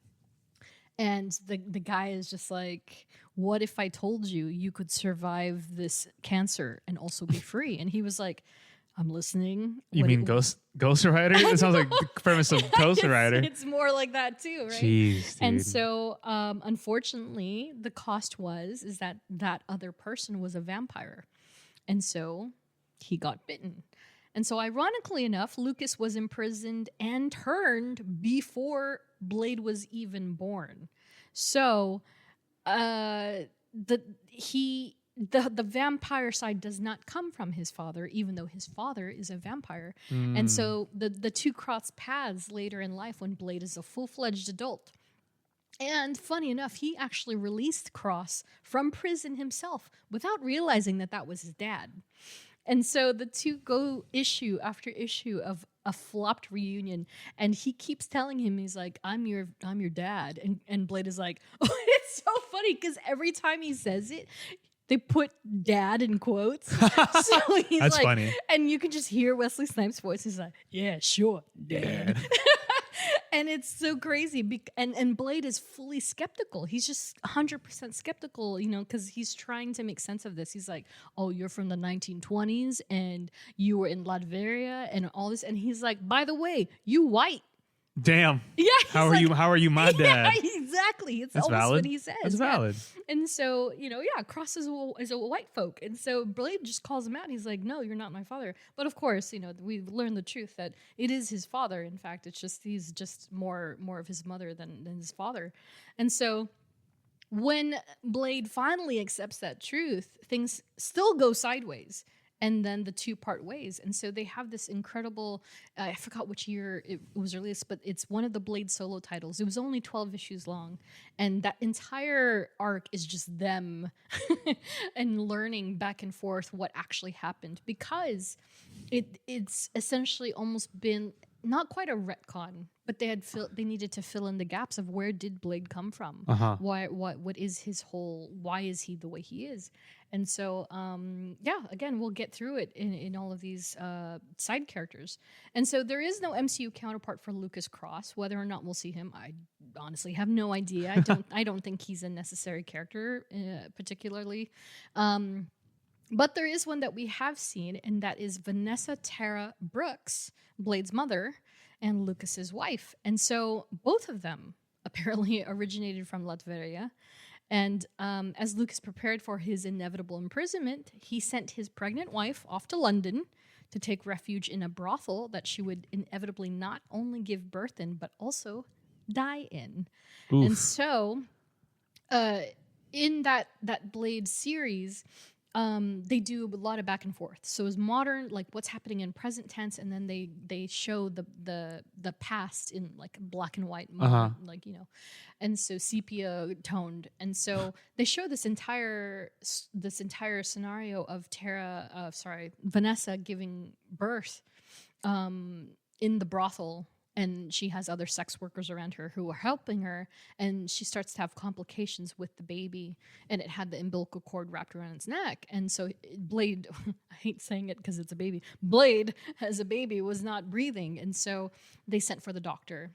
And the guy is just like, what if I told you you could survive this cancer and also be free? And he was like, I'm listening. You mean Ghost Rider? It sounds like the premise of Ghost Rider. It's more like that too, right? Jeez, dude. And so, unfortunately, the cost is that other person was a vampire. And so he got bitten. And so ironically enough, Lucas was imprisoned and turned before Blade was even born. So the vampire side does not come from his father, even though his father is a vampire. And so the two cross paths later in life when Blade is a full-fledged adult. And funny enough, he actually released Cross from prison himself without realizing that was his dad. And so the two go issue after issue of a flopped reunion, and he keeps telling him, he's like, I'm your dad. And Blade is like, oh, it's so funny because every time he says it, they put dad in quotes. So he's That's like, funny. And you can just hear Wesley Snipes' voice. He's like, yeah, sure, dad. And it's so crazy. And Blade is fully skeptical. He's just 100% skeptical, because he's trying to make sense of this. He's like, oh, you're from the 1920s and you were in Latveria and all this. And he's like, by the way, you white. Damn. Yeah. How are you my dad? Yeah, exactly. It's That's almost valid. what he says. That's valid. And so, Cross is a white folk. And so Blade just calls him out. He's like, no, you're not my father. But of course, we learn the truth that it is his father. In fact, it's just, he's just more of his mother than his father. And so when Blade finally accepts that truth, things still go sideways. And then the two part ways. And so they have this incredible, I forgot which year it was released, but it's one of the Blade solo titles. It was only 12 issues long. And that entire arc is just them and learning back and forth what actually happened. Because it's essentially almost been not quite a retcon, but they needed to fill in the gaps of where did Blade come from? What is his why is he the way he is? And so, again, we'll get through it in all of these side characters. And so there is no MCU counterpart for Lucas Cross. Whether or not we'll see him, I honestly have no idea. I don't think he's a necessary character, particularly. But there is one that we have seen, and that is Vanessa Tara Brooks, Blade's mother, and Lucas's wife. And so both of them apparently originated from Latveria. And as Lucas prepared for his inevitable imprisonment, he sent his pregnant wife off to London to take refuge in a brothel that she would inevitably not only give birth in, but also die in. Oof. And so in that Blade series, they do a lot of back and forth. So it's modern, like what's happening in present tense, and then they show the past in like black and white, and so sepia toned. And so they show this entire scenario of Vanessa giving birth in the brothel. And she has other sex workers around her who are helping her, and she starts to have complications with the baby, and it had the umbilical cord wrapped around its neck. And so Blade, I hate saying it because it's a baby, Blade as a baby was not breathing, and so they sent for the doctor.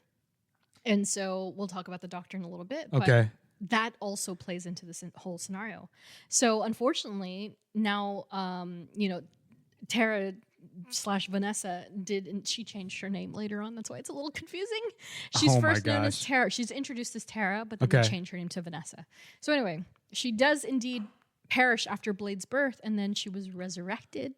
And so we'll talk about the doctor in a little bit. Okay. But that also plays into this whole scenario. So unfortunately, now, Tara / Vanessa and she changed her name later on. That's why it's a little confusing. She's first known as Tara. She's introduced as Tara, but then they changed her name to Vanessa. So anyway, she does indeed perish after Blade's birth, and then she was resurrected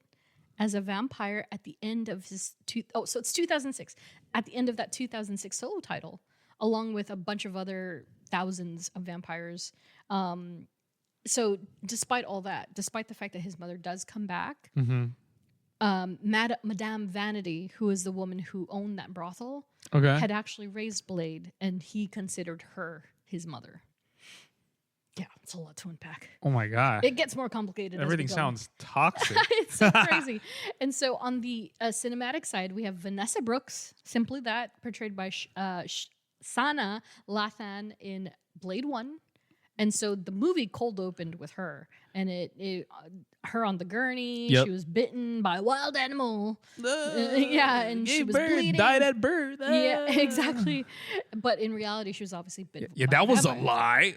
as a vampire at the end of his so it's 2006, at the end of that 2006 solo title, along with a bunch of other thousands of vampires. So despite all that, despite the fact that his mother does come back, Madame Vanity, who is the woman who owned that brothel, had actually raised Blade, and he considered her his mother. Yeah, it's a lot to unpack. Oh my god, it gets more complicated. Everything sounds toxic. It's so crazy. And so on the cinematic side, we have Vanessa Brooks, simply that, portrayed by Sana Lathan in Blade 1. And so the movie cold opened with her, and her on the gurney. Yep. She was bitten by a wild animal. And she was bleeding. Died at birth. Yeah, exactly. But in reality, she was obviously bitten. Yeah, that was a lie.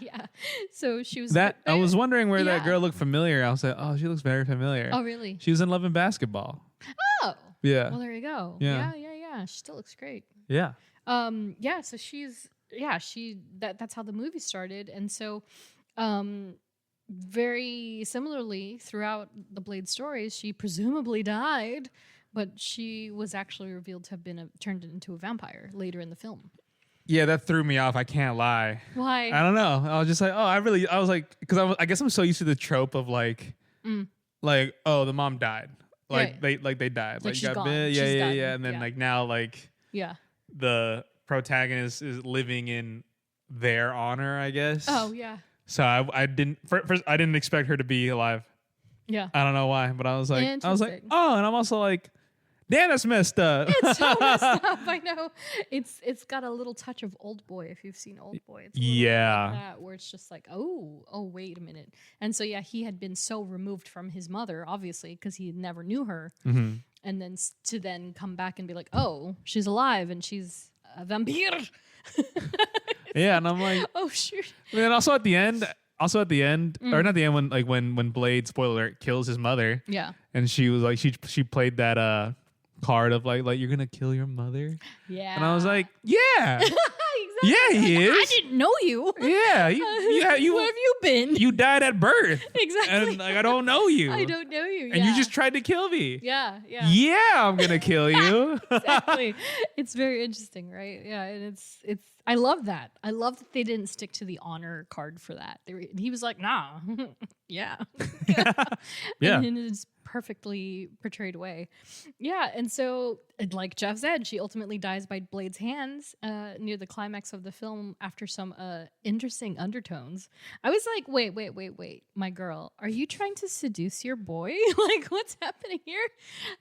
Yeah. So she was. I was wondering where that girl looked familiar. I was like, oh, she looks very familiar. Oh, really? She was in Love and Basketball. Oh. Yeah. Well, there you go. Yeah. She still looks great. Yeah. So she's. Yeah, that's how the movie started. And so very similarly throughout the Blade stories, she presumably died, but she was actually revealed to have been turned into a vampire later in the film. Yeah, that threw me off. I can't lie. Why? I don't know. I was just like, I was like, because I guess I'm so used to the trope of like, oh, the mom died. Like they died. Like she's you got gone. bit. She's done. Yeah. And then like now the protagonist is living in their honor, I guess. Oh yeah. So I didn't first I didn't expect her to be alive. Yeah. I don't know why, but I was like, oh, and I'm also like, damn, that's messed up. It's so messed up. I know. It's got a little touch of Old Boy if you've seen Old Boy. It's like that, where it's just like, oh, wait a minute. And so he had been so removed from his mother, obviously, because he never knew her, and then to come back and be like, oh, she's alive and she's a dhampir. Yeah, and I'm like, oh shoot. And then also at the end, or not the end, when Blade, spoiler alert, kills his mother. Yeah. And she was like, she played that card of like you're gonna kill your mother. Yeah. And I was like, yeah. Exactly. Yeah, he is. I didn't know you. Yeah, where have you been? You died at birth. Exactly. And like I don't know you. I don't know you. And you just tried to kill me. Yeah. Yeah, I'm gonna kill you. Exactly. It's very interesting, right? Yeah, and it's. I love that. I love that they didn't stick to the honor card for that. He was like, nah, yeah, yeah, and in his perfectly portrayed way. Yeah, and so like Jeff said, she ultimately dies by Blade's hands near the climax of the film after some interesting undertones. I was like, wait, my girl, are you trying to seduce your boy? Like, what's happening here?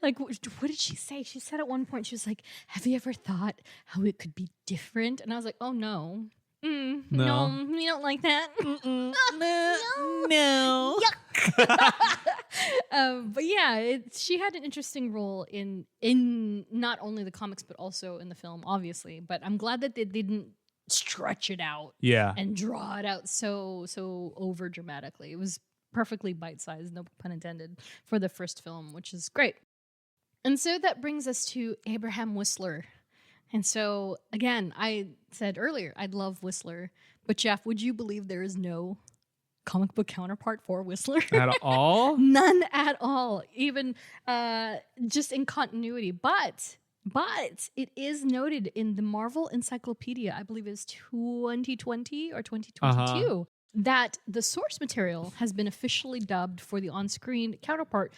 Like, what did she say? She said at one point, she was like, have you ever thought how it could be different? And I was like, oh no. No, we don't like that. No. Yuck. But yeah, she had an interesting role in not only the comics but also in the film, obviously. But I'm glad that they didn't stretch it out, and draw it out so over dramatically. It was perfectly bite-sized, no pun intended, for the first film, which is great. And so that brings us to Abraham Whistler. And so, again, I said earlier, I'd love Whistler. But, Jeff, would you believe there is no comic book counterpart for Whistler? At all? None at all. Even just in continuity. But it is noted in the Marvel Encyclopedia, I believe it's 2020 or 2022, that the source material has been officially dubbed for the on-screen counterpart,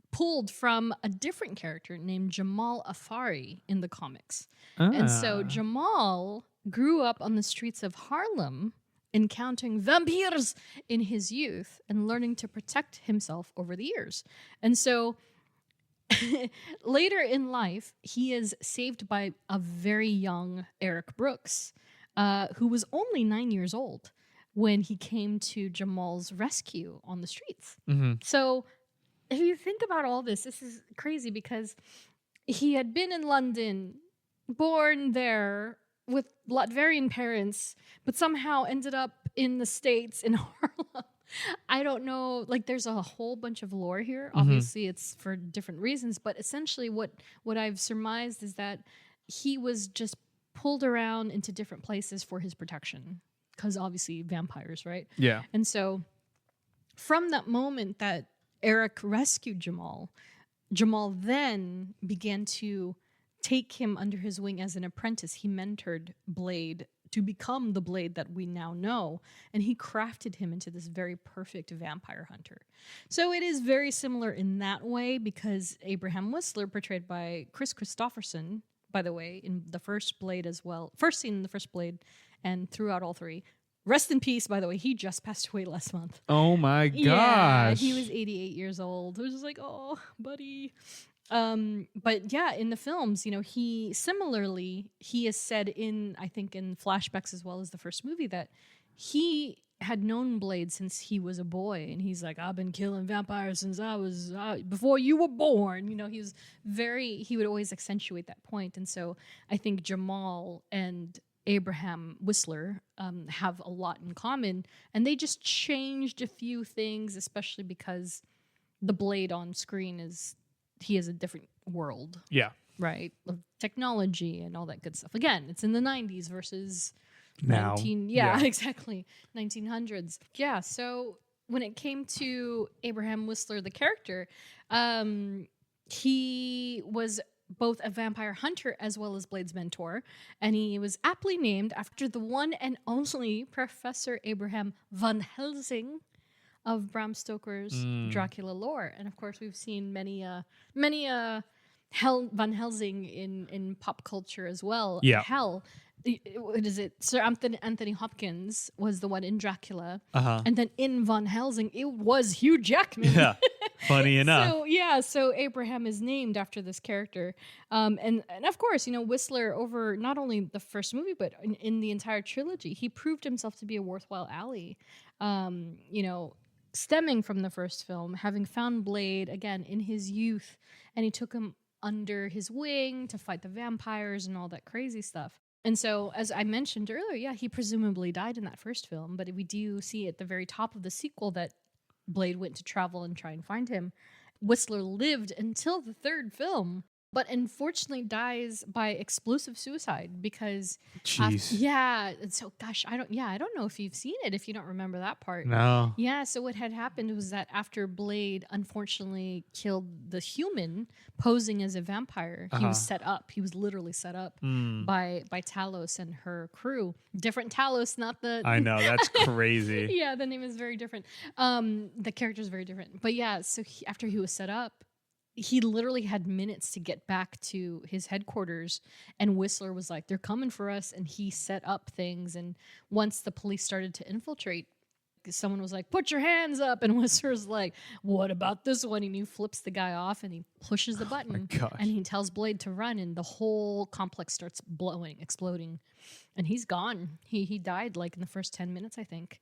pulled from a different character named Jamal Afari in the comics. And so Jamal grew up on the streets of Harlem, encountering vampires in his youth and learning to protect himself over the years. And so later in life, he is saved by a very young Eric Brooks, who was only 9 years old when he came to Jamal's rescue on the streets. So if you think about all this is crazy because he had been in London, born there with Latvian parents, but somehow ended up in the States in Harlem. I don't know, like there's a whole bunch of lore here. Obviously it's for different reasons, but essentially what I've surmised is that he was just pulled around into different places for his protection, because obviously vampires, right? Yeah. And so from that moment that Eric rescued Jamal. Jamal then began to take him under his wing as an apprentice. He mentored Blade to become the Blade that we now know, and he crafted him into this very perfect vampire hunter. So it is very similar in that way, because Abraham Whistler, portrayed by Chris Christopherson, by the way, in the first Blade as well, first scene in the first Blade, and throughout all three. Rest in peace, by the way. He just passed away last month. Oh my gosh. Yeah, he was 88 years old. It was just like, oh, buddy. But yeah, in the films, you know, he is said in, I think in flashbacks as well as the first movie, that he had known Blade since he was a boy. And he's like, I've been killing vampires since before you were born. You know, he would always accentuate that point. And so I think Jamal and Abraham Whistler have a lot in common, and they just changed a few things, especially because the Blade on screen is a different world. Yeah. Right? Of technology and all that good stuff. Again, it's in the 90s versus now. Exactly. 1900s. Yeah, so when it came to Abraham Whistler, the character, he was both a vampire hunter as well as Blade's mentor, and he was aptly named after the one and only Professor Abraham Van Helsing of Bram Stoker's Dracula lore. And of course, we've seen many Van Helsing in pop culture as well. Yeah. Hell, what is it? Sir Anthony Hopkins was the one in Dracula, and then in Van Helsing, it was Hugh Jackman. Yeah. Funny enough. So Abraham is named after this character. And of course, you know, Whistler, over not only the first movie, but in the entire trilogy, he proved himself to be a worthwhile ally. You know, stemming from the first film, having found Blade, again, in his youth, and he took him under his wing to fight the vampires and all that crazy stuff. And so, as I mentioned earlier, yeah, he presumably died in that first film, but we do see at the very top of the sequel that Blade went to travel and try and find him. Whistler lived until the third film, but unfortunately dies by explosive suicide because and so gosh, I don't know if you've seen it, if you don't remember that part. No. Yeah, so what had happened was that after Blade unfortunately killed the human posing as a vampire, he was set up. He was literally set up by Talos and her crew. Different Talos, not the I know, that's crazy. Yeah, the name is very different. The character is very different. But yeah, so after he was set up, he literally had minutes to get back to his headquarters, and Whistler was like, they're coming for us, and he set up things. And once the police started to infiltrate, someone was like, put your hands up, and Whistler's like, what about this one? And he flips the guy off, and he pushes the button, and he tells Blade to run, and the whole complex starts exploding, and he's gone. He died like in the first 10 minutes, I think.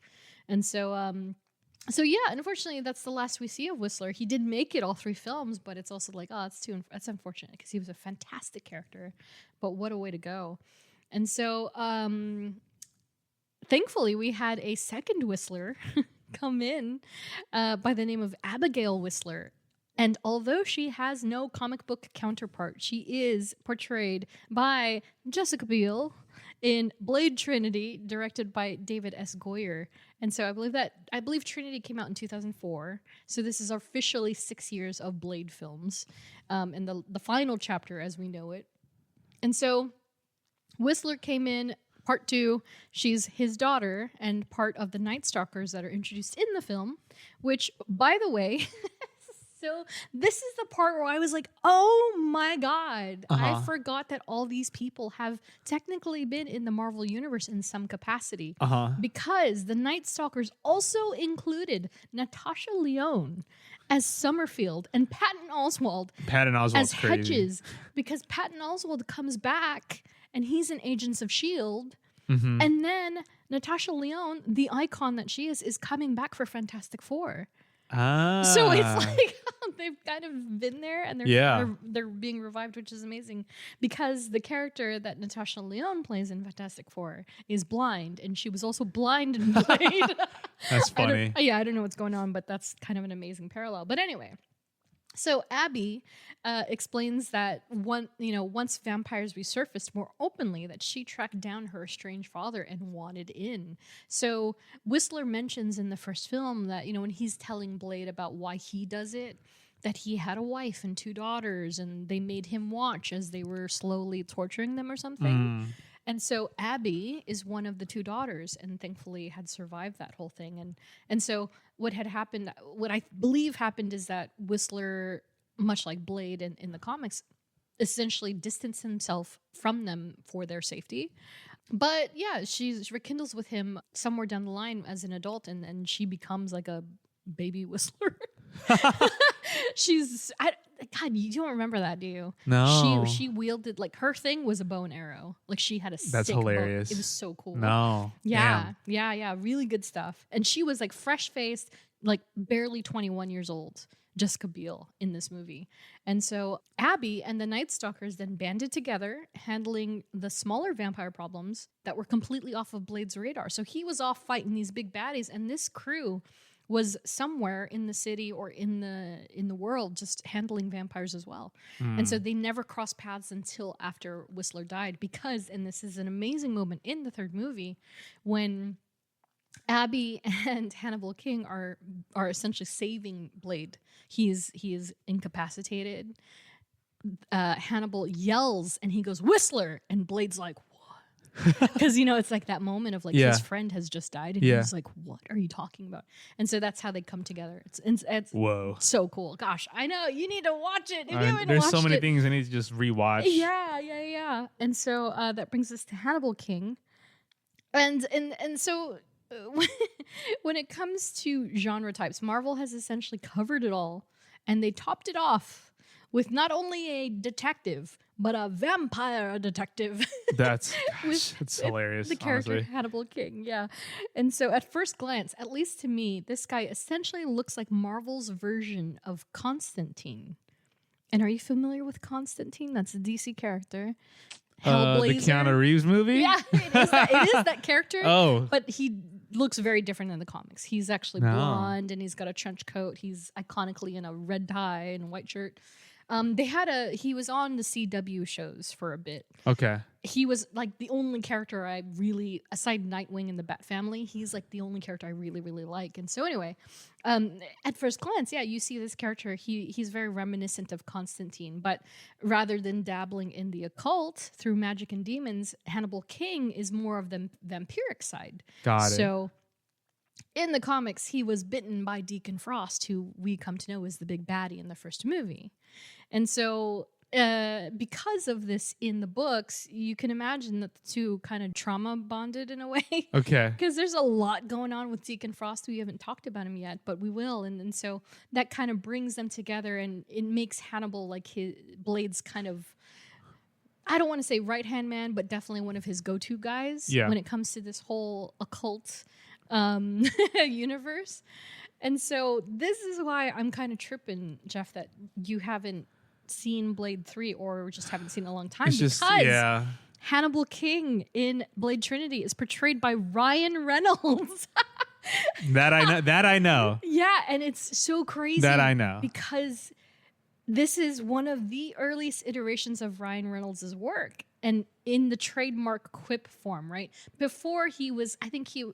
And so yeah, unfortunately, that's the last we see of Whistler. He did make it all three films, but it's also like, that's unfortunate because he was a fantastic character. But what a way to go! And so, thankfully, we had a second Whistler come in by the name of Abigail Whistler. And although she has no comic book counterpart, she is portrayed by Jessica Biel in Blade Trinity, directed by David S. Goyer. And so I believe Trinity came out in 2004. So this is officially 6 years of Blade films, and the final chapter as we know it. And so Whistler came in part 2. She's his daughter and part of the Night Stalkers that are introduced in the film, which, by the way, so this is the part where I was like, oh my God, I forgot that all these people have technically been in the Marvel Universe in some capacity. Because the Night Stalkers also included Natasha Lyonne as Summerfield and Patton Oswalt as crazy. Hedges. Because Patton Oswalt comes back and he's in Agents of S.H.I.E.L.D. And then Natasha Lyonne, the icon that she is coming back for Fantastic Four. So it's like they've kind of been there, and they're being revived, which is amazing because the character that Natasha Lyonne plays in Fantastic Four is blind, and she was also blind in Blade. That's funny. I don't know what's going on, but that's kind of an amazing parallel. But anyway, So Abby explains that once vampires resurfaced more openly, that she tracked down her estranged father and wanted in. So Whistler mentions in the first film that when he's telling Blade about why he does it, that he had a wife and 2 daughters, and they made him watch as they were slowly torturing them or something. And so Abby is one of the 2 daughters, and thankfully had survived that whole thing. And so what I believe happened, is that Whistler, much like Blade in the comics, essentially distanced himself from them for their safety. But yeah, she rekindles with him somewhere down the line as an adult, and she becomes like a baby Whistler. God, you don't remember that, do you? No. She wielded, like, her thing was a bow and arrow. Like, she had a That's sick hilarious. bow. It was so cool. No. Yeah. Damn. Yeah. Really good stuff. And she was like fresh faced, like barely 21 years old, Jessica Biel in this movie. And so Abby and the Night Stalkers then banded together, handling the smaller vampire problems that were completely off of Blade's radar. So he was off fighting these big baddies, and this crew was somewhere in the city or in the world just handling vampires as well. And so they never crossed paths until after Whistler died, because, and this is an amazing moment in the 3rd movie, when Abby and Hannibal King are essentially saving Blade. He is incapacitated. Hannibal yells and he goes, "Whistler!" And Blade's like, because it's like that moment of like his friend has just died, and he's like, "What are you talking about?" And so that's how they come together. It's Whoa, so cool. Gosh, I know you need to watch it. If you haven't there's watched so many it. things I need to just rewatch. Yeah. And so that brings us to Hannibal King, and so when it comes to genre types, Marvel has essentially covered it all, and they topped it off with not only a detective, but a vampire detective. That's with hilarious. The character honestly. Hannibal King, yeah. And so at first glance, at least to me, this guy essentially looks like Marvel's version of Constantine. And are you familiar with Constantine? That's a DC character. The Hellblazer. Keanu Reeves movie? Yeah, it is that character. Oh. But he looks very different in the comics. He's actually blonde, and he's got a trench coat. He's iconically in a red tie and a white shirt. He was on the CW shows for a bit. Okay. He was like the only character I really, aside Nightwing and the Bat Family, he's like the only character I really, really like. And so anyway, at first glance, yeah, you see this character, he's very reminiscent of Constantine, but rather than dabbling in the occult through magic and demons, Hannibal King is more of the vampiric side. Got it. So in the comics, he was bitten by Deacon Frost, who we come to know as the big baddie in the first movie. And so because of this in the books, you can imagine that the 2 kind of trauma bonded in a way. Okay. Because there's a lot going on with Deacon Frost. We haven't talked about him yet, but we will. And so that kind of brings them together, and it makes Hannibal like his Blade's kind of, I don't want to say right-hand man, but definitely one of his go-to guys when it comes to this whole occult universe. And so this is why I'm kind of tripping, Jeff, that you haven't seen Blade 3 or just haven't seen it in a long time, because Hannibal King in Blade Trinity is portrayed by Ryan Reynolds. That I know. Yeah, and it's so crazy. That I know. Because this is one of the earliest iterations of Ryan Reynolds' work, and in the trademark quip form, right? Before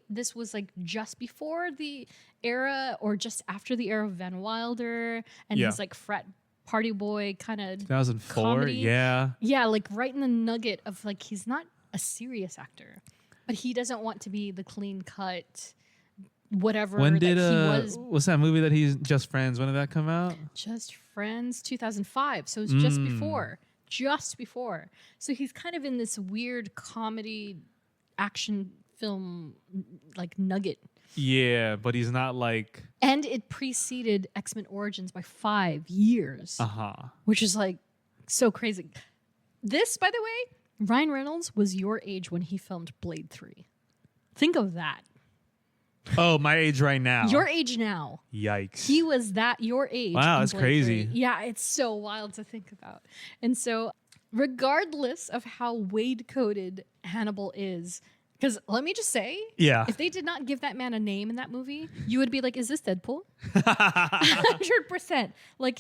this was like just before the era or just after the era of Van Wilder and his like frat party boy kind of 2004, comedy. yeah, like right in the nugget of like, he's not a serious actor, but he doesn't want to be the clean cut whatever. When did that he was. What's that movie that he's Just Friends? When did that come out? Just Friends, 2005. So it's just before. So he's kind of in this weird comedy action film like nugget. Yeah, but he's not like. And it preceded X-Men Origins by 5 years. Which is like so crazy. This, by the way, Ryan Reynolds was your age when he filmed Blade 3. Think of that. Oh, my age right now. Your age now. Yikes. He was your age. Wow, in that's Blade crazy. 3. Yeah, it's so wild to think about. And so, regardless of how Wade-coded Hannibal is, Because let me just say, if they did not give that man a name in that movie, you would be like, is this Deadpool? 100%. Like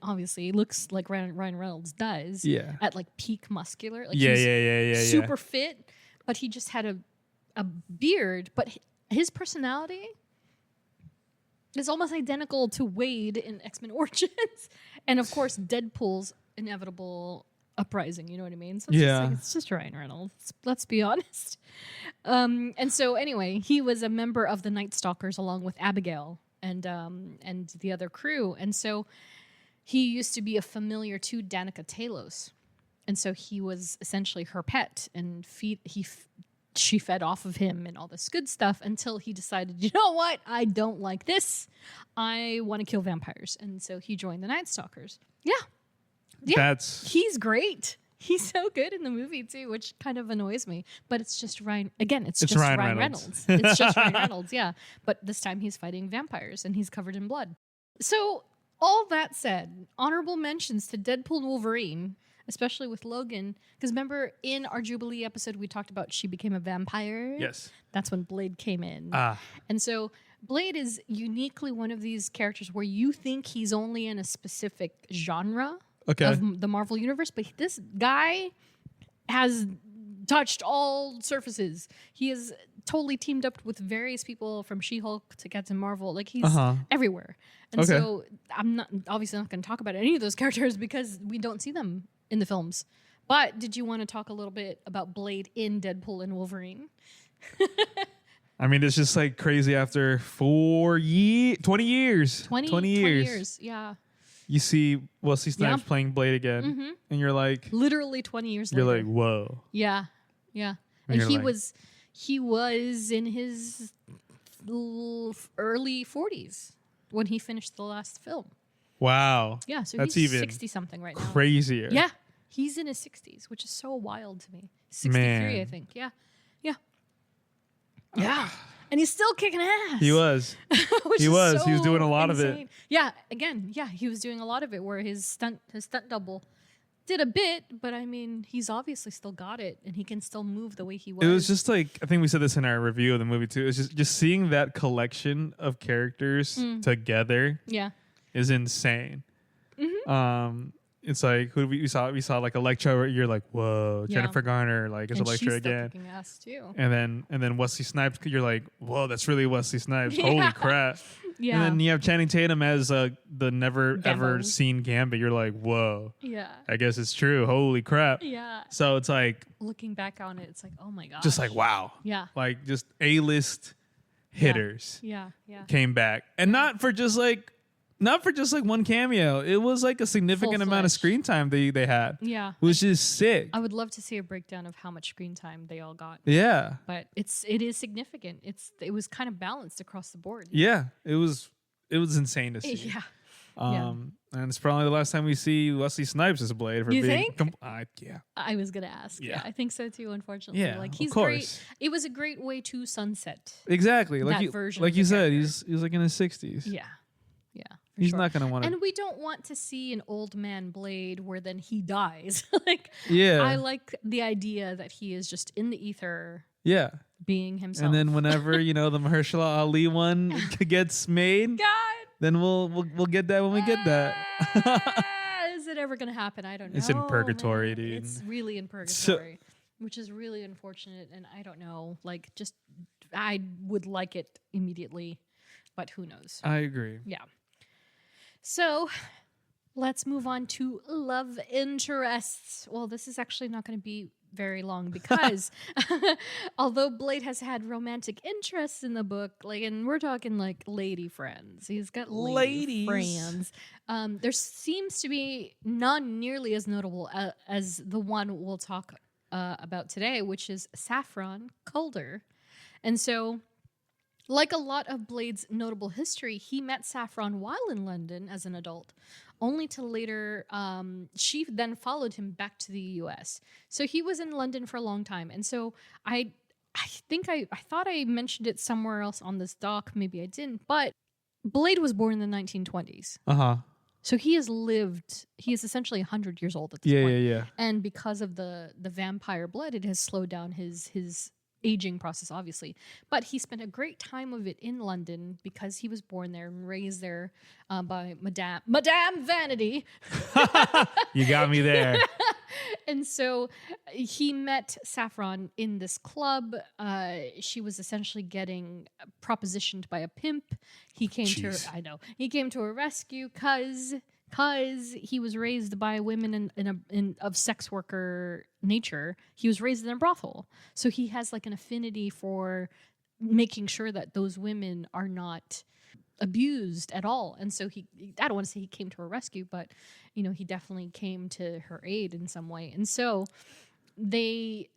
obviously he looks like Ryan Reynolds does at like peak muscular. Like super fit, but he just had a beard. But his personality is almost identical to Wade in X-Men Origins. And of course, Deadpool's inevitable uprising, you know what I mean? So it's just Ryan Reynolds, let's be honest. And so anyway, he was a member of the Night Stalkers along with Abigail and the other crew. And so he used to be a familiar to Danica Talos. And so he was essentially her pet, and she fed off of him and all this good stuff until he decided, you know what? I don't like this. I want to kill vampires. And so he joined the Night Stalkers. Yeah, he's great. He's so good in the movie too, which kind of annoys me. But it's just Ryan. Again, it's just Ryan Reynolds. It's just Ryan Reynolds, yeah. But this time he's fighting vampires and he's covered in blood. So all that said, honorable mentions to Deadpool and Wolverine, especially with Logan. Because remember, in our Jubilee episode, we talked about she became a vampire. Yes. That's when Blade came in. And so Blade is uniquely one of these characters where you think he's only in a specific genre of the Marvel Universe, but this guy has touched all surfaces. He is totally teamed up with various people from She-Hulk to Captain Marvel. Like he's everywhere. And so I'm obviously not going to talk about any of those characters because we don't see them in the films. But did you want to talk a little bit about Blade in Deadpool and Wolverine? I mean, it's just like crazy after 20 years. 20 years. Yeah. You see Wesley Snipes playing Blade again, and you're like, literally 20 years later. You're like, whoa. Yeah. And he was in his early 40s when he finished the last film. Wow. Yeah, so that's he's even 60-something right now. Crazier. Yeah, he's in his 60s, which is so wild to me. 63, I think. Yeah. And he's still kicking ass. He was. He was doing a lot of it. Yeah, he was doing a lot of it where his stunt double did a bit, but I mean, he's obviously still got it and he can still move the way he was. It was just like, I think we said this in our review of the movie too. It's just seeing that collection of characters together is insane. It's like who we saw like Elektra, where you're like, whoa, Jennifer Garner like is Elektra again. Kicking ass too. And then Wesley Snipes, you're like, whoa, that's really Wesley Snipes. Holy crap. Yeah. And then you have Channing Tatum as the never ever seen Gambit. You're like, whoa. Yeah. I guess it's true. Holy crap. Yeah. So it's like, looking back on it, it's like, oh my gosh. just like, wow. Yeah. Like just A-list hitters came back. And not for just like one cameo. It was like a significant amount of screen time they had. Yeah. Which is sick. I would love to see a breakdown of how much screen time they all got. Yeah. But it is significant. It was kind of balanced across the board. Yeah. It was insane to see. Yeah. And it's probably the last time we see Wesley Snipes as Blade. You think? Yeah. I was gonna ask. Yeah, I think so too. Unfortunately, yeah, like he's of course. great. It was a great way to sunset. Exactly, like you said, he's like in his 60s. Yeah. He's not gonna want to. And we don't want to see an old man Blade where then he dies. Like, I like the idea that he is just in the ether. Yeah. Being himself. And then whenever the Mahershala Ali one gets made, then we'll get that when we get that. Is it ever gonna happen? I don't know. It's in purgatory, dude. It's really in purgatory, which is really unfortunate. And I don't know. Like, just I would like it immediately, but who knows? I agree. Yeah. So let's move on to love interests. Well, this is actually not going to be very long because although Blade has had romantic interests in the book, like, and we're talking like lady friends, he's got lady friends. There seems to be none nearly as notable as the one we'll talk about today, which is Saffron Calder. And so, like a lot of Blade's notable history, he met Saffron while in London as an adult, only to later, she then followed him back to the US. So he was in London for a long time. And so I think I thought I mentioned it somewhere else on this doc, maybe I didn't, but Blade was born in the 1920s. So he is essentially 100 years old at this point. Yeah. And because of the vampire blood, it has slowed down his aging process, obviously. But he spent a great time of it in London because he was born there and raised there by Madame Vanity. You got me there. And so he met Saffron in this club. She was essentially getting propositioned by a pimp. He came to her, I know. He came to her rescue because he was raised by women of sex worker nature. He was raised in a brothel. So he has like an affinity for making sure that those women are not abused at all. And so I don't want to say he came to her rescue, but he definitely came to her aid in some way. And so they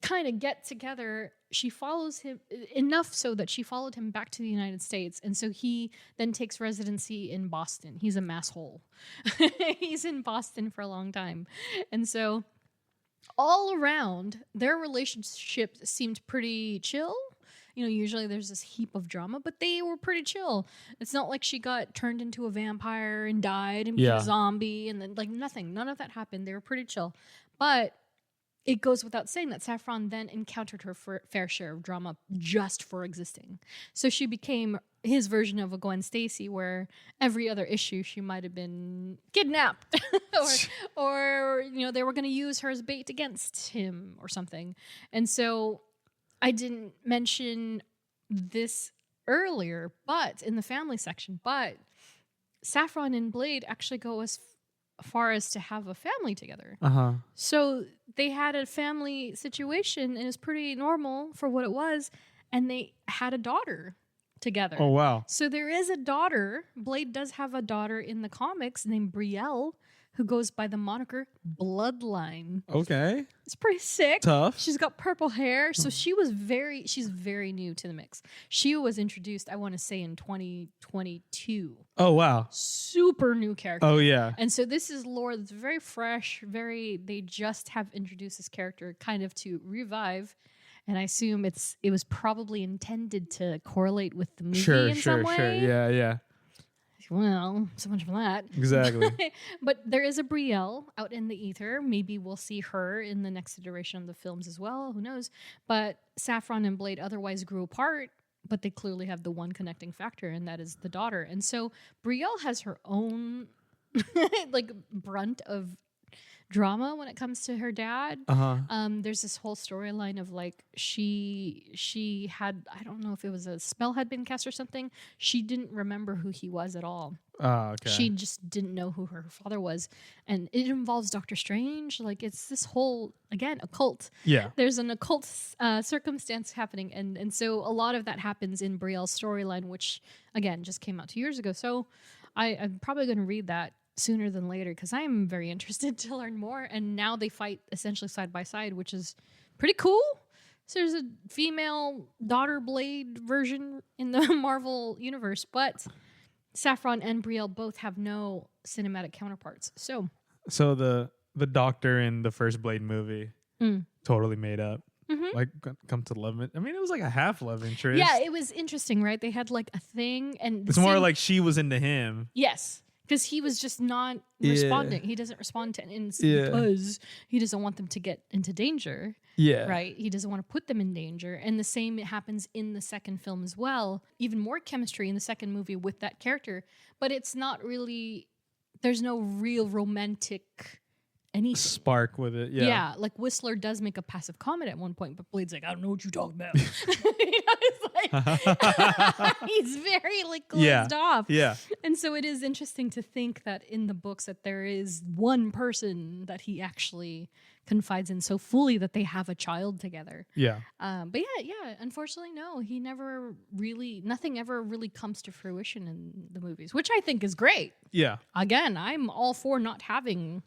kind of get together. She follows him enough so that she followed him back to the United States. And so he then takes residency in Boston. He's a masshole. He's in Boston for a long time. And so all around, their relationship seemed pretty chill. Usually there's this heap of drama, but they were pretty chill. It's not like she got turned into a vampire and died and became a zombie and then nothing. None of that happened. They were pretty chill. But it goes without saying that Saffron then encountered her fair share of drama just for existing. So she became his version of a Gwen Stacy, where every other issue she might have been kidnapped or they were going to use her as bait against him or something. And so I didn't mention this earlier, but in the family section, but Saffron and Blade actually go as far as to have a family together. Uh-huh. So they had a family situation, and it was pretty normal for what it was, and they had a daughter together. Oh, wow. So there is a daughter. Blade does have a daughter in the comics named Brielle, who goes by the moniker Bloodline. Okay. It's pretty sick. Tough. She's got purple hair. So she's very new to the mix. She was introduced, I want to say, in 2022. Oh, wow. Super new character. Oh, yeah. And so this is lore that's very fresh, they just have introduced this character kind of to revive. And I assume it was probably intended to correlate with the movie in some way. Sure. Yeah. Well, so much for that. Exactly. But there is a Brielle out in the ether. Maybe we'll see her in the next iteration of the films as well. Who knows? But Saffron and Blade otherwise grew apart, but they clearly have the one connecting factor, and that is the daughter. And so Brielle has her own brunt of drama when it comes to her dad. There's this whole storyline of she had, I don't know if it was a spell had been cast or something. She didn't remember who he was at all. Oh, okay. She just didn't know who her father was. And it involves Doctor Strange. It's this whole, again, occult. Yeah. There's an occult circumstance happening. And so a lot of that happens in Brielle's storyline, which, again, just came out 2 years ago. So I'm probably going to read that sooner than later because I'm very interested to learn more. And now they fight essentially side by side, which is pretty cool. So there's a female daughter Blade version in the Marvel universe, but Saffron and Brielle both have no cinematic counterparts. So the doctor in the first Blade movie totally made up. Mm-hmm. Come to love it. I mean, it was like a half love interest. Yeah, it was interesting, right? They had a thing, and it's more like she was into him. Yes. Because he was just not responding. He doesn't respond to because he doesn't want them to get into danger. Yeah. Right? He doesn't want to put them in danger. And the same happens in the second film as well. Even more chemistry in the second movie with that character. But it's not really, there's no real romantic anything. Spark with it. Yeah. Yeah. Whistler does make a passive comment at one point, but Blade's I don't know what you're talking about. He's very closed off. Yeah. And so it is interesting to think that in the books that there is one person that he actually confides in so fully that they have a child together. Yeah. But yeah, unfortunately, no, nothing ever really comes to fruition in the movies, which I think is great. Yeah. Again, I'm all for not having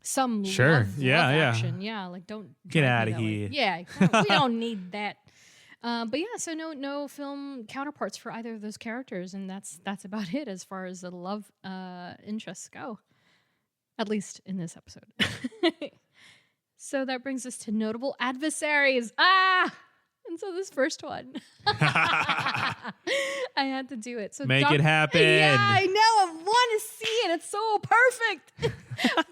some love action. Yeah, don't get out of here. Yeah, we don't need that. But yeah, so no film counterparts for either of those characters, and that's about it as far as the love interests go, at least in this episode. So that brings us to notable adversaries. And so this first one, I had to do it. So make it happen. Yeah, I know. I want to see it. It's so perfect.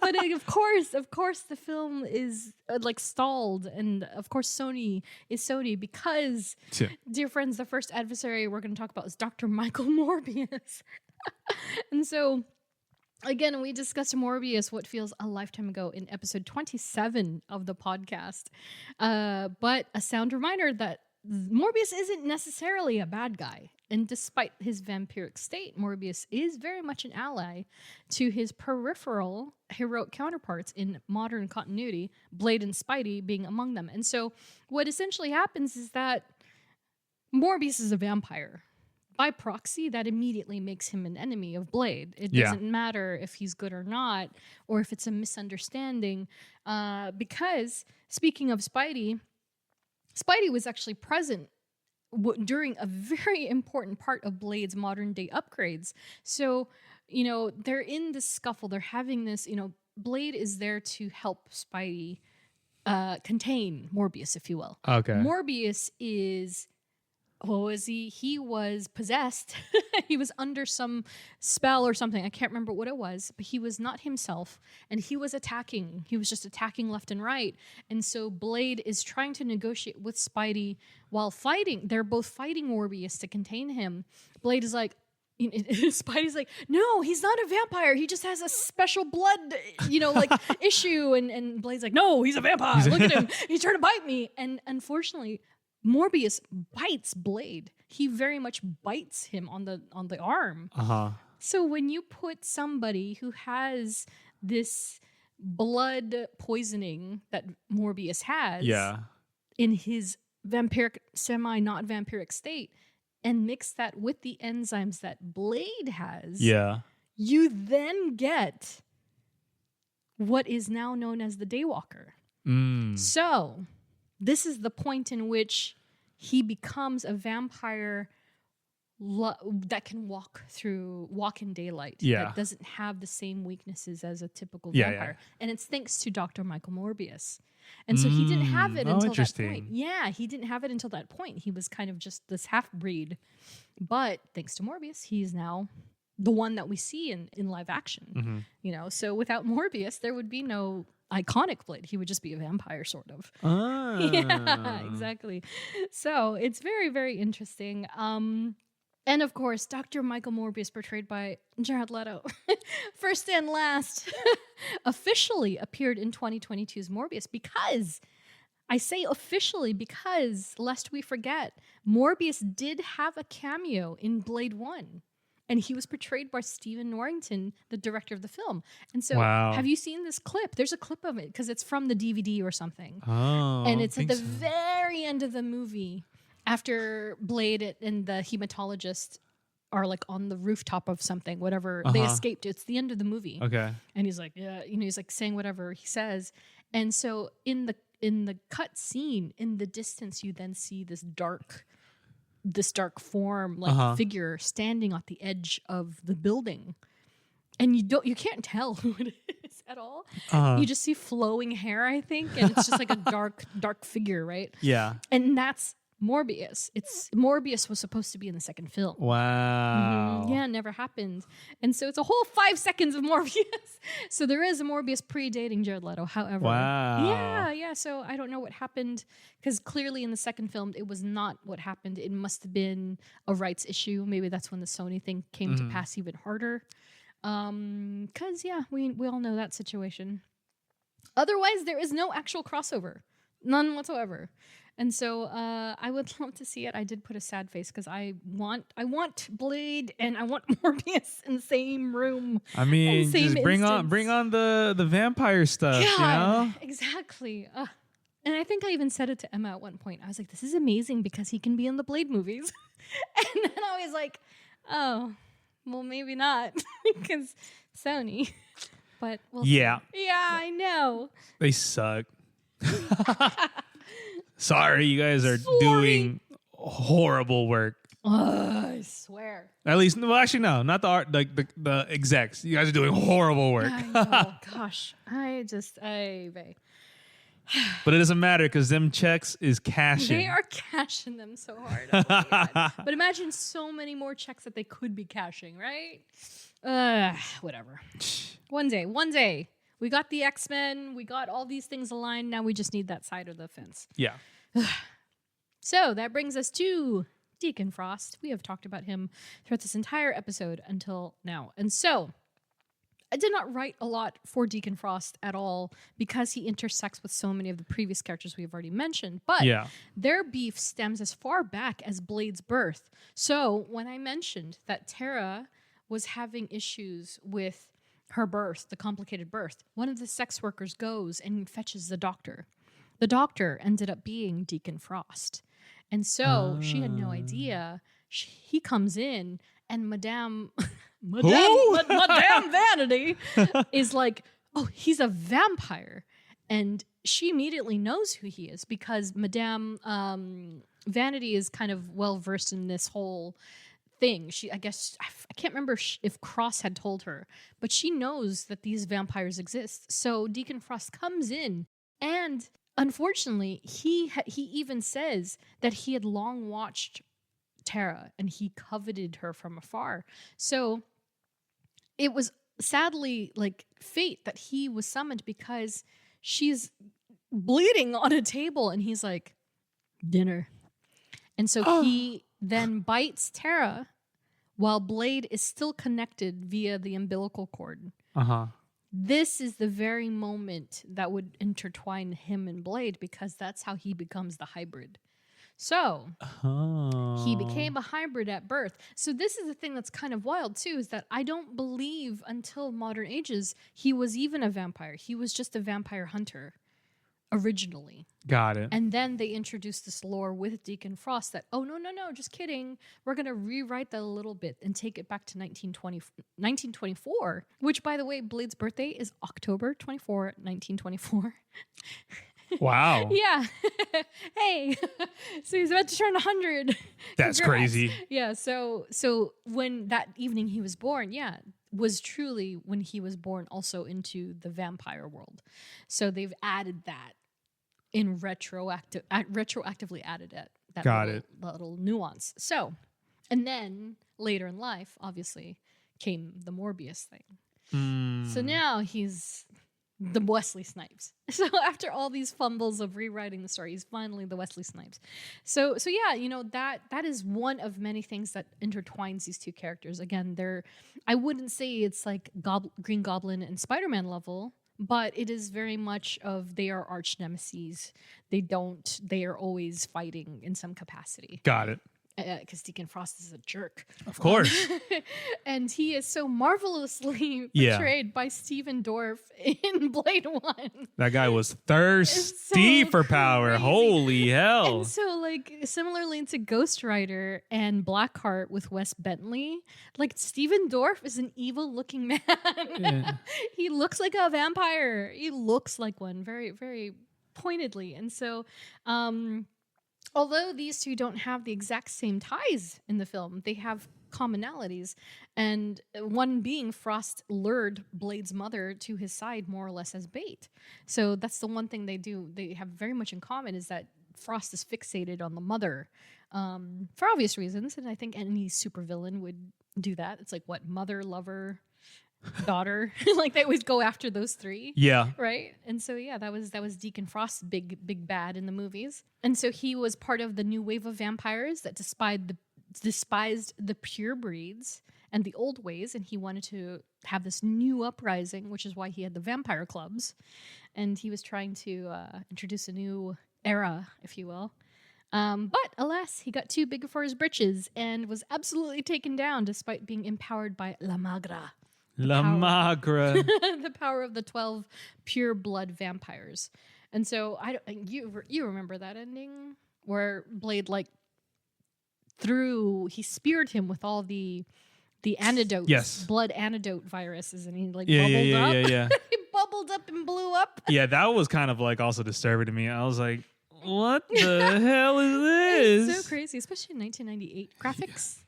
But of course, the film is like stalled, and of course, Sony is Sony because, dear friends, the first adversary we're going to talk about is Dr. Michael Morbius, and so. Again, we discussed Morbius, what feels a lifetime ago, in episode 27 of the podcast. But a sound reminder that Morbius isn't necessarily a bad guy. And despite his vampiric state, Morbius is very much an ally to his peripheral heroic counterparts in modern continuity, Blade and Spidey being among them. And so what essentially happens is that Morbius is a vampire. By proxy, that immediately makes him an enemy of Blade. It doesn't matter if he's good or not, or if it's a misunderstanding. Because, speaking of Spidey was actually present during a very important part of Blade's modern day upgrades. So, they're in this scuffle. They're having this, Blade is there to help Spidey contain Morbius, if you will. Okay. Morbius is... What was he? He was possessed. He was under some spell or something. I can't remember what it was, but he was not himself. And he was attacking. He was just attacking left and right. And so Blade is trying to negotiate with Spidey while fighting. They're both fighting Morbius to contain him. Blade is like, Spidey's like, no, he's not a vampire. He just has a special blood, issue. And Blade's like, no, he's a vampire. Look at him. He's trying to bite me. And unfortunately, Morbius bites Blade. He very much bites him on the arm. So when you put somebody who has this blood poisoning that Morbius has in his vampiric, semi-not vampiric state, and mix that with the enzymes that Blade has, you then get what is now known as the Daywalker. So this is the point in which he becomes a vampire that can walk in daylight. That doesn't have the same weaknesses as a typical vampire. And it's thanks to Dr. Michael Morbius. And so he didn't have it until that point. Yeah, he didn't have it until that point. He was kind of just this half-breed. But thanks to Morbius, he's now the one that we see in live action. So without Morbius, there would be no iconic Blade. He would just be a vampire, sort of. Yeah, exactly. So it's very, very interesting. And of course, Dr. Michael Morbius, portrayed by Jared Leto, first and last, officially appeared in 2022's Morbius because, I say officially because, lest we forget, Morbius did have a cameo in Blade 1. And he was portrayed by Stephen Norrington, the director of the film. And so, have you seen this clip? There's a clip of it because it's from the DVD or something. And it's at the very end of the movie after Blade and the hematologist are like on the rooftop of something, whatever. They escaped. It's the end of the movie. Okay. And he's like, he's like saying whatever he says. And so in the cut scene, in the distance, you then see this dark form, figure standing at the edge of the building, and you can't tell who it is at all. You just see flowing hair, I think, and it's just like a dark figure, right? Yeah, and that's Morbius. Morbius was supposed to be in the second film. Wow. Yeah, it never happened. And so it's a whole 5 seconds of Morbius. So there is a Morbius predating Jared Leto, however. Wow. Yeah. So I don't know what happened, because clearly in the second film, it was not what happened. It must have been a rights issue. Maybe that's when the Sony thing came to pass even harder. Because, we all know that situation. Otherwise, there is no actual crossover. None whatsoever. And so I would love to see it. I did put a sad face because I want Blade and I want Morbius in the same room. I mean, just bring on the vampire stuff, Exactly. And I think I even said it to Emma at one point. I was like, this is amazing because he can be in the Blade movies. And then I was like, oh, well, maybe not because Sony. But we'll see. Yeah, I know. They suck. Sorry, you guys are doing horrible work. I swear. At least, well, actually, no, not the art, the execs. You guys are doing horrible work. I know. Gosh, But it doesn't matter because them checks is cashing. They are cashing them so hard. Oh my God. But imagine so many more checks that they could be cashing, right? Whatever. One day. We got the X-Men. We got all these things aligned. Now we just need that side of the fence. Yeah. So that brings us to Deacon Frost. We have talked about him throughout this entire episode until now. And so I did not write a lot for Deacon Frost at all because he intersects with so many of the previous characters we've already mentioned. But their beef stems as far back as Blade's birth. So when I mentioned that Tara was having issues with her birth, the complicated birth, one of the sex workers goes and fetches the doctor. The doctor ended up being Deacon Frost. And so she had no idea. He comes in and Madame Vanity is like, oh, he's a vampire. And she immediately knows who he is because Madame Vanity is kind of well versed in this whole thing. I can't remember if Cross had told her, but she knows that these vampires exist. So Deacon Frost comes in, and unfortunately, he even says that he had long watched Tara and he coveted her from afar. So it was sadly like fate that he was summoned because she's bleeding on a table and he's like, dinner. And so he then bites Tara while Blade is still connected via the umbilical cord. This is the very moment that would intertwine him and Blade because that's how he becomes the hybrid. So he became a hybrid at birth. So this is the thing that's kind of wild too, is that I don't believe until modern ages he was even a vampire. He was just a vampire hunter originally. Got it. And then they introduced this lore with Deacon Frost that, oh, no, just kidding. We're going to rewrite that a little bit and take it back to 1924, which, by the way, Blade's birthday is October 24, 1924. Wow. Yeah. Hey. So he's about to turn 100. That's Congrats. crazy. Yeah. So when that evening he was born, was truly when he was born also into the vampire world. So they've added that in retroactively added it. That little nuance. So, and then later in life, obviously, came the Morbius thing. So now he's the Wesley Snipes. So after all these fumbles of rewriting the story, he's finally the Wesley Snipes. So yeah, that is one of many things that intertwines these two characters. Again, I wouldn't say it's like Green Goblin and Spider-Man level, but it is very much of they are arch nemesis. They are always fighting in some capacity. Got it. Because Deacon Frost is a jerk. Of course. And he is so marvelously portrayed by Steven Dorff in Blade 1. That guy was thirsty for power. Crazy. Holy hell. And so, like, similarly to Ghost Rider and Blackheart with Wes Bentley, like, Steven Dorff is an evil-looking man. Yeah. He looks like a vampire. He looks like one very, very pointedly. And so, although these two don't have the exact same ties in the film, they have commonalities. And one being Frost lured Blade's mother to his side more or less as bait. So that's the one thing they have very much in common, is that Frost is fixated on the mother for obvious reasons. And I think any supervillain would do that. It's like, what, mother, lover, daughter? Like, they always go after those three. Yeah. Right? And so, yeah, that was Deacon Frost's big bad in the movies. And so he was part of the new wave of vampires that despised the pure breeds and the old ways, and he wanted to have this new uprising, which is why he had the vampire clubs. And he was trying to introduce a new era, if you will. But alas, he got too big for his britches and was absolutely taken down despite being empowered by La Magra. The power of the 12 pure blood vampires. And so you remember that ending where Blade he speared him with all the antidotes, blood antidote viruses, and he bubbled up. Yeah. He bubbled up and blew up. Yeah, that was kind of also disturbing to me. I was like, what the hell is this? It's so crazy, especially in 1998 graphics.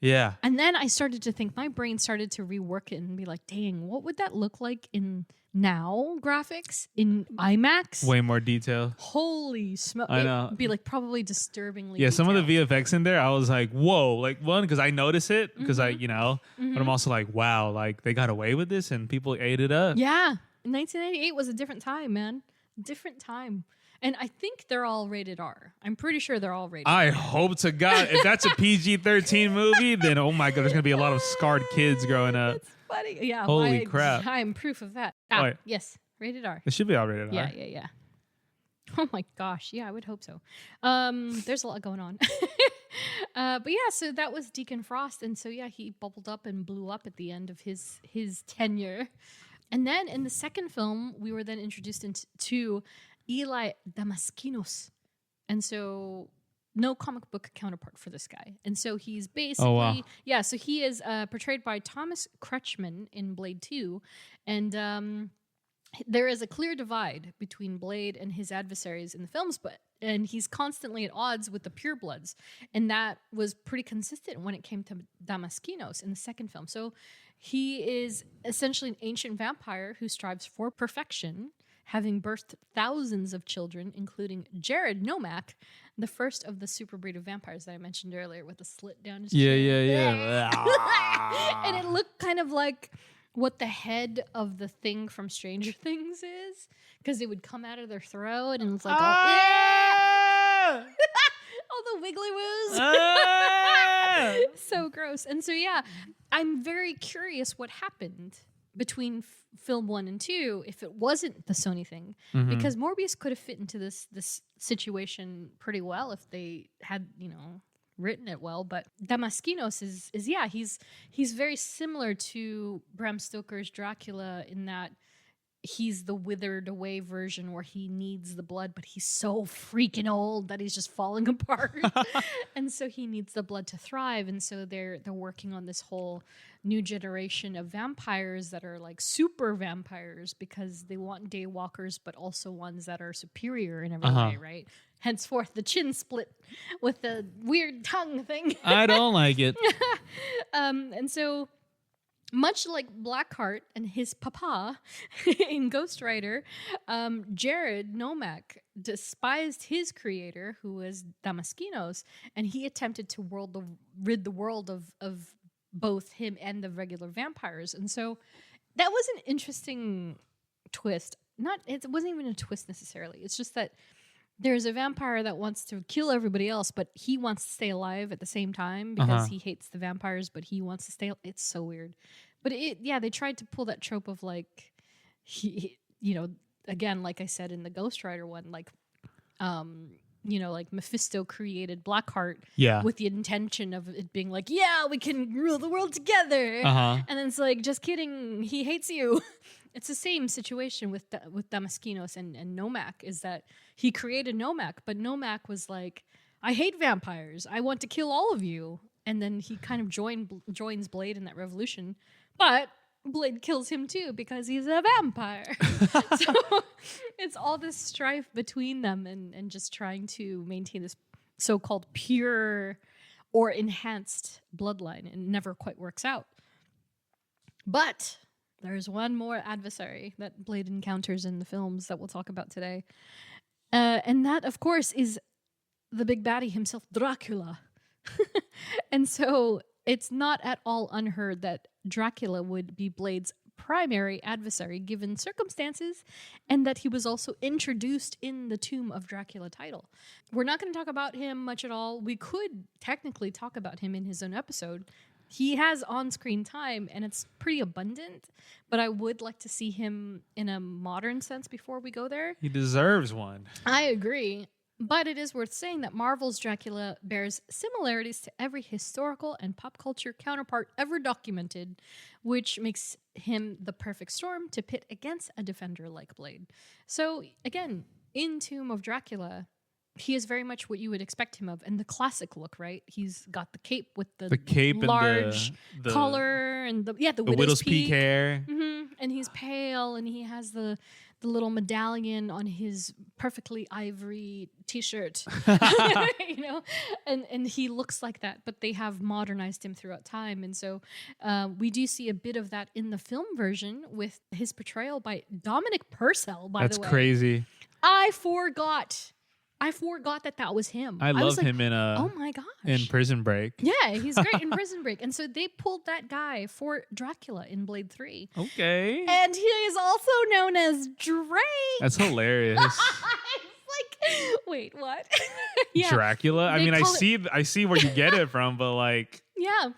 Yeah. And then I started to think, my brain started to rework it and be like, dang, what would that look like in now graphics in IMAX? Way more detail. Holy smoke. I know. It'd be probably disturbingly detailed. Some of the VFX in there, I was like, whoa. one, because I notice it, because but I'm also like, wow, they got away with this and people ate it up. Yeah. 1998 was a different time, man. Different time. And I think they're all rated R. I'm pretty sure they're all rated I R. hope to God, if that's a PG-13 movie, then oh my God, there's going to be a lot of scarred kids growing up. That's funny. Yeah. Holy crap. I'm proof of that. Wait. Yes. Rated R. It should be all rated R. Yeah. Oh my gosh. Yeah, I would hope so. There's a lot going on. But yeah, so that was Deacon Frost. And so, yeah, he bubbled up and blew up at the end of his tenure. And then in the second film, we were then introduced into Eli Damaskinos. And so no comic book counterpart for this guy. And so he's basically, so he is portrayed by Thomas Kretschmann in Blade 2. And there is a clear divide between Blade and his adversaries in the films, and he's constantly at odds with the purebloods. And that was pretty consistent when it came to Damaskinos in the second film. So he is essentially an ancient vampire who strives for perfection, having birthed thousands of children, including Jared Nomak, the first of the super breed of vampires that I mentioned earlier with the slit down his chin. Yeah. And it looked kind of like what the head of the thing from Stranger Things is, because it would come out of their throat and it's like all the wiggly woos. So gross. And so, yeah, I'm very curious what happened between film 1 and 2 if it wasn't the Sony thing, because Morbius could have fit into this situation pretty well if they had, written it well. But Damaskinos is he's very similar to Bram Stoker's Dracula in that he's the withered away version where he needs the blood, but he's so freaking old that he's just falling apart. And so he needs the blood to thrive. And so they're working on this whole new generation of vampires that are like super vampires because they want Daywalkers, but also ones that are superior in every way, right? Henceforth, the chin split with the weird tongue thing. I don't like it. And so, much like Blackheart and his papa in Ghost Rider, Jared Nomak despised his creator, who was Damaskinos, and he attempted to rid the world of both him and the regular vampires. And so that was an interesting twist. It wasn't even a twist necessarily. It's just that there's a vampire that wants to kill everybody else, but he wants to stay alive at the same time because he hates the vampires, but he wants to stay. It's so weird. But they tried to pull that trope of like, again, like I said in the Ghost Rider one, like, like Mephisto created Blackheart with the intention of it being like, yeah, we can rule the world together. And then it's like, just kidding, he hates you. It's the same situation with Damaskinos and Nomak, is that he created Nomak, but Nomak was like, I hate vampires. I want to kill all of you. And then he kind of joins Blade in that revolution. But Blade kills him too because he's a vampire. So it's all this strife between them and just trying to maintain this so-called pure or enhanced bloodline. And it never quite works out. But there's one more adversary that Blade encounters in the films that we'll talk about today. And that, of course, is the big baddie himself, Dracula. And so it's not at all unheard that Dracula would be Blade's primary adversary given circumstances, and that he was also introduced in the Tomb of Dracula title. We're not going to talk about him much at all. We could technically talk about him in his own episode. He has on-screen time, and it's pretty abundant, but I would like to see him in a modern sense before we go there. He deserves one. I agree. But it is worth saying that Marvel's Dracula bears similarities to every historical and pop culture counterpart ever documented, which makes him the perfect storm to pit against a defender like Blade. So, again, in Tomb of Dracula, he is very much what you would expect him of, and the classic look, right? He's got the cape with the cape large and the collar and the widow's peak hair. And he's pale, and he has the little medallion on his perfectly ivory t-shirt. And he looks like that, but they have modernized him throughout time. And so we do see a bit of that in the film version with his portrayal by Dominic Purcell, by the way. That's crazy. I forgot I forgot that was him. I love was like, him in oh my gosh. in Prison Break. Yeah, he's great in Prison Break. And so they pulled that guy for Dracula in Blade 3. Okay. And he is also known as Drake. That's hilarious. It's like, wait, what? Yeah. Dracula? I They mean, call I see where you get it from, but like Yeah.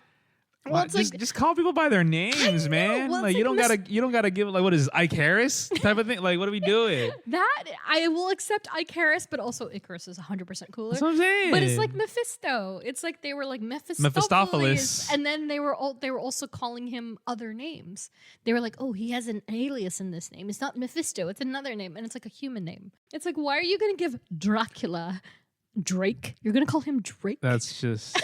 Well, it's just call people by their names, man. Well, like it's you like don't gotta give like what is Ike Harris type of thing. Like what are we doing? that I will accept Icarus, but also Icarus is 100% cooler. That's what I'm saying. But it's like Mephisto. It's like they were like Mephistopheles. and then they were also calling him other names. They were like, oh, he has an alias in this name. It's not Mephisto. It's another name, and it's like a human name. It's like, why are you gonna give Dracula Drake? You're gonna call him Drake? That's just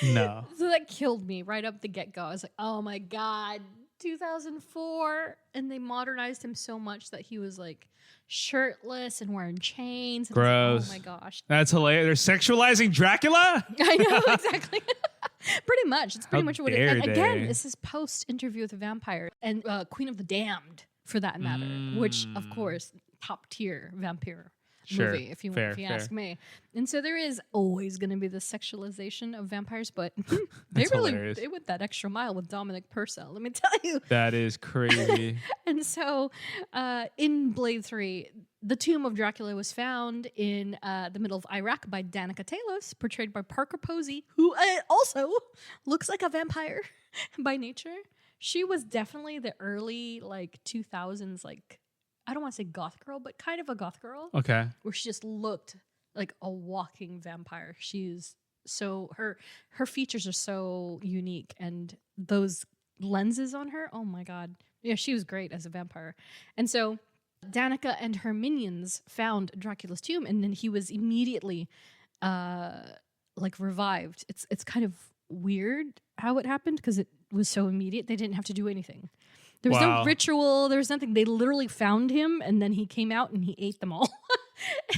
no. So that killed me right up the get-go. I was like, oh my God, 2004. And they modernized him so much that he was like shirtless and wearing chains. And Gross. like, oh my gosh. That's hilarious. They're sexualizing Dracula? I know, exactly. Pretty much. It's pretty How much what it dare is. And again, they. this is post-Interview with a Vampire and Queen of the Damned, for that matter, which, of course, top-tier vampire Sure. movie, if you ask me. And so there is always going to be the sexualization of vampires, but they went that extra mile with Dominic Purcell, let me tell you. That is crazy. And so in Blade 3, the tomb of Dracula was found in the middle of Iraq by Danica Talos, portrayed by Parker Posey, who also looks like a vampire by nature. She was definitely the early 2000s I don't want to say goth girl, but kind of a goth girl. Okay. Where she just looked like a walking vampire. She's so her features are so unique, and those lenses on her, oh my God. Yeah, she was great as a vampire. And so Danica and her minions found Dracula's tomb, and then he was immediately revived. It's kind of weird how it happened because it was so immediate. They didn't have to do anything. There was no ritual. There was nothing. They literally found him, and then he came out and he ate them all.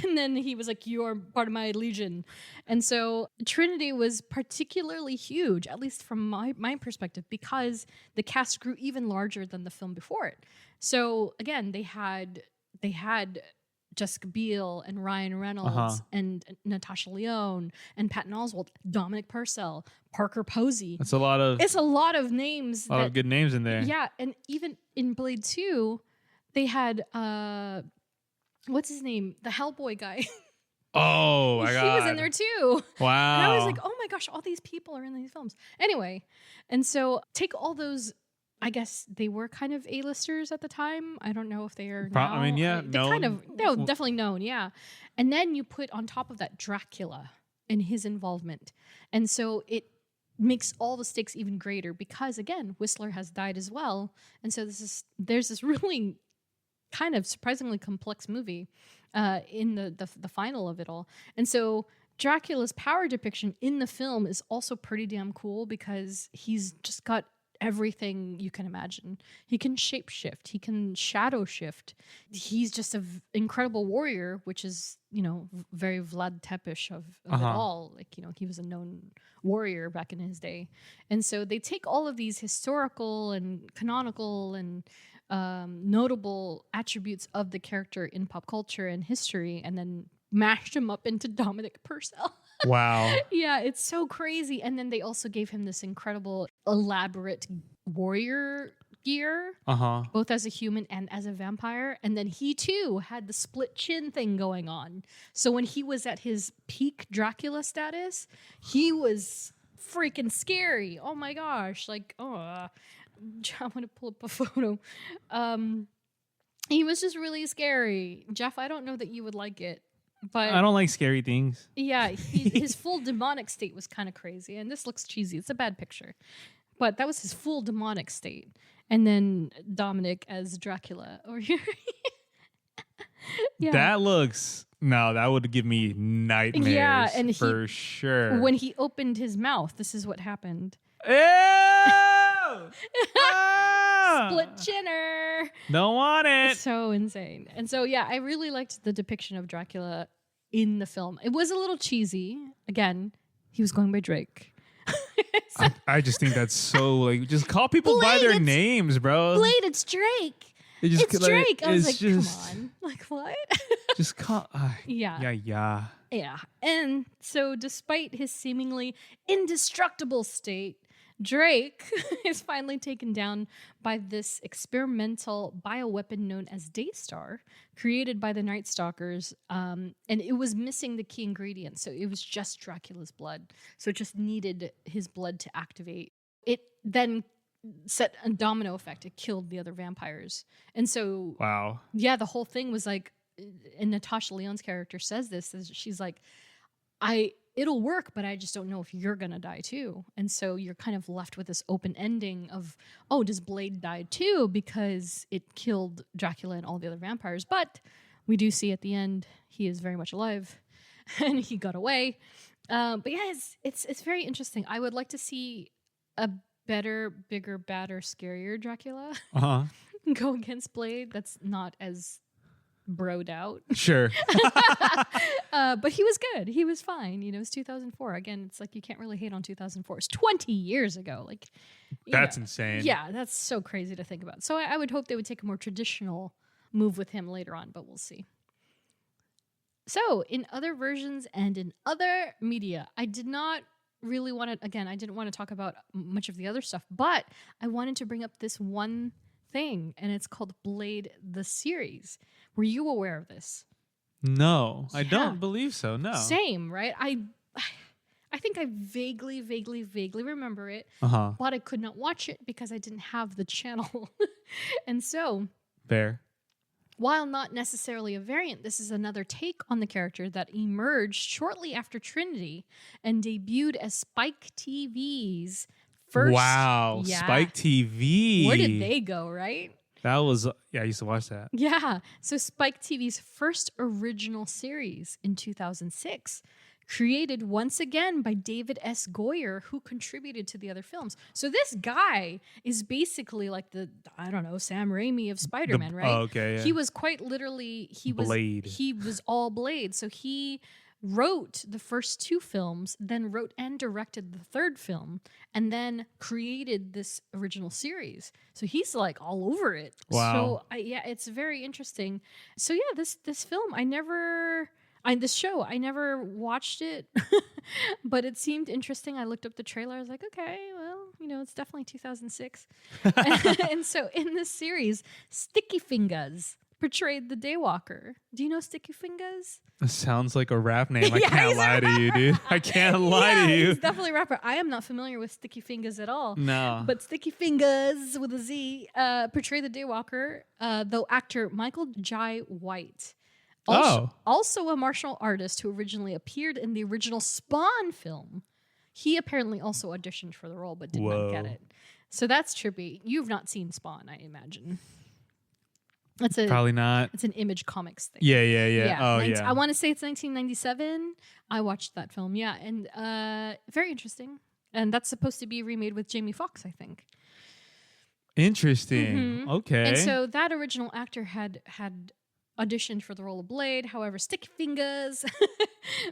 And then he was like, you are part of my legion. And so Trinity was particularly huge, at least from my perspective, because the cast grew even larger than the film before it. So again, they had Jessica Biel and Ryan Reynolds and Natasha Lyonne and Patton Oswalt, Dominic Purcell, Parker Posey. It's a lot of names. A lot of good names in there. Yeah, and even in Blade 2, they had what's his name? The Hellboy guy. Oh my God. He was in there too. Wow. And I was like, oh my gosh, all these people are in these films. Anyway, and so take all those, I guess they were kind of A-listers at the time. I don't know if they are now. I mean, yeah, they're definitely known, yeah. And then you put on top of that Dracula and his involvement. And so it makes all the stakes even greater because, again, Whistler has died as well. And so there's this really kind of surprisingly complex movie in the final of it all. And so Dracula's power depiction in the film is also pretty damn cool because he's just got everything you can imagine. He can shapeshift. He can shadow shift. He's just an incredible warrior, which is, very Vlad Tepes of it all. He was a known warrior back in his day. And so they take all of these historical and canonical and notable attributes of the character in pop culture and history and then mashed him up into Dominic Purcell. Wow. Yeah, it's so crazy. And then they also gave him this incredible, elaborate warrior gear, both as a human and as a vampire. And then he too had the split chin thing going on. So when he was at his peak Dracula status, he was freaking scary. Oh my gosh. I want to pull up a photo. He was just really scary. Jeff, I don't know that you would like it. But I don't like scary things. Yeah, his full demonic state was kind of crazy. And this looks cheesy. It's a bad picture. But that was his full demonic state. And then Dominic as Dracula. Yeah. That would give me nightmares. Yeah, and for sure. When he opened his mouth, this is what happened. Ew! Split chinner. Don't want it. So insane. And so, yeah, I really liked the depiction of Dracula in the film. It was a little cheesy. Again, he was going by Drake. I just think that's so, just call people by their names, bro. Blade, it's Drake. It's Drake. I was come on. What? Just call. Yeah. Yeah. Yeah. And so, despite his seemingly indestructible state, Drake is finally taken down by this experimental bioweapon known as Daystar, created by the Night Stalkers. And it was missing the key ingredient. So, it was just Dracula's blood. So, it just needed his blood to activate. It then set a domino effect. It killed the other vampires. And so, wow. Yeah, the whole thing was like, and Natasha Lyonne's character says this, she's like, it'll work, but I just don't know if you're gonna die too. And so you're kind of left with this open ending of, oh, does Blade die too because it killed Dracula and all the other vampires? But we do see at the end he is very much alive and he got away. But yeah, it's very interesting. I would like to see a better, bigger, badder, scarier Dracula go against Blade. That's not as broed out. Sure. But he was good. He was fine. You know, it's 2004. Again, it's like you can't really hate on 2004. It's 20 years ago. Like, that's insane. Yeah, that's so crazy to think about. So I would hope they would take a more traditional move with him later on, but we'll see. So in other versions and in other media, I did not really want to, again, I didn't want to talk about much of the other stuff, but I wanted to bring up this one thing, and it's called Blade the series. Were you aware of this? No, I don't believe so. No. Same, right? I think I vaguely remember it, but I could not watch it because I didn't have the channel. And so, fair. While not necessarily a variant, this is another take on the character that emerged shortly after Trinity and debuted as Spike TV's first. Wow, Spike TV. Where did they go, right? That was, I used to watch that. Yeah. So Spike TV's first original series in 2006, created once again by David S. Goyer, who contributed to the other films. So this guy is basically like the, I don't know, Sam Raimi of Spider-Man, right? Oh, okay. Yeah. He was quite literally, he was all Blade. So he wrote the first two films, then wrote and directed the third film, and then created this original series. So he's like all over it. Wow. So it's very interesting. So yeah, this film, this show, I never watched it, but it seemed interesting. I looked up the trailer. I was like, okay, well, you know, it's definitely 2006. And so in this series, Sticky Fingers portrayed the Daywalker. Do you know Sticky Fingers? That sounds like a rap name. I can't lie to you, dude. I can't lie to you. He's definitely a rapper. I am not familiar with Sticky Fingers at all. No. But Sticky Fingers with a Z portrayed the Daywalker, though actor Michael Jai White. Also a martial artist who originally appeared in the original Spawn film. He apparently also auditioned for the role but did not get it. So that's trippy. You've not seen Spawn, I imagine. Probably not. It's an Image Comics thing. Yeah. Oh, I want to say it's 1997. I watched that film, and very interesting. And that's supposed to be remade with Jamie Foxx, I think. Interesting. Mm-hmm. Okay. And so that original actor had auditioned for the role of Blade. However, Sticky Fingers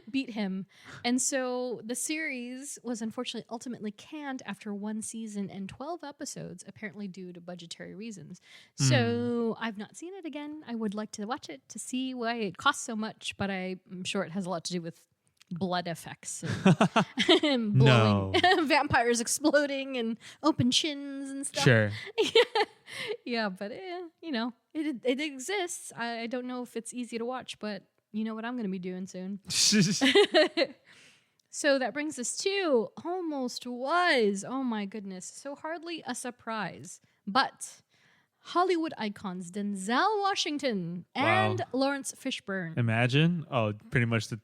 beat him. And so the series was unfortunately ultimately canned after 1 season and 12 episodes, apparently due to budgetary reasons. So I've not seen it again. I would like to watch it to see why it costs so much, but I'm sure it has a lot to do with blood effects and blowing, vampires exploding and open chins and stuff. Sure. Yeah, but you know, it exists. I don't know if it's easy to watch, but you know what I'm going to be doing soon. So that brings us to almost was. Oh my goodness. So hardly a surprise, but Hollywood icons Denzel Washington and Lawrence Fishburne. Imagine. Oh, pretty much the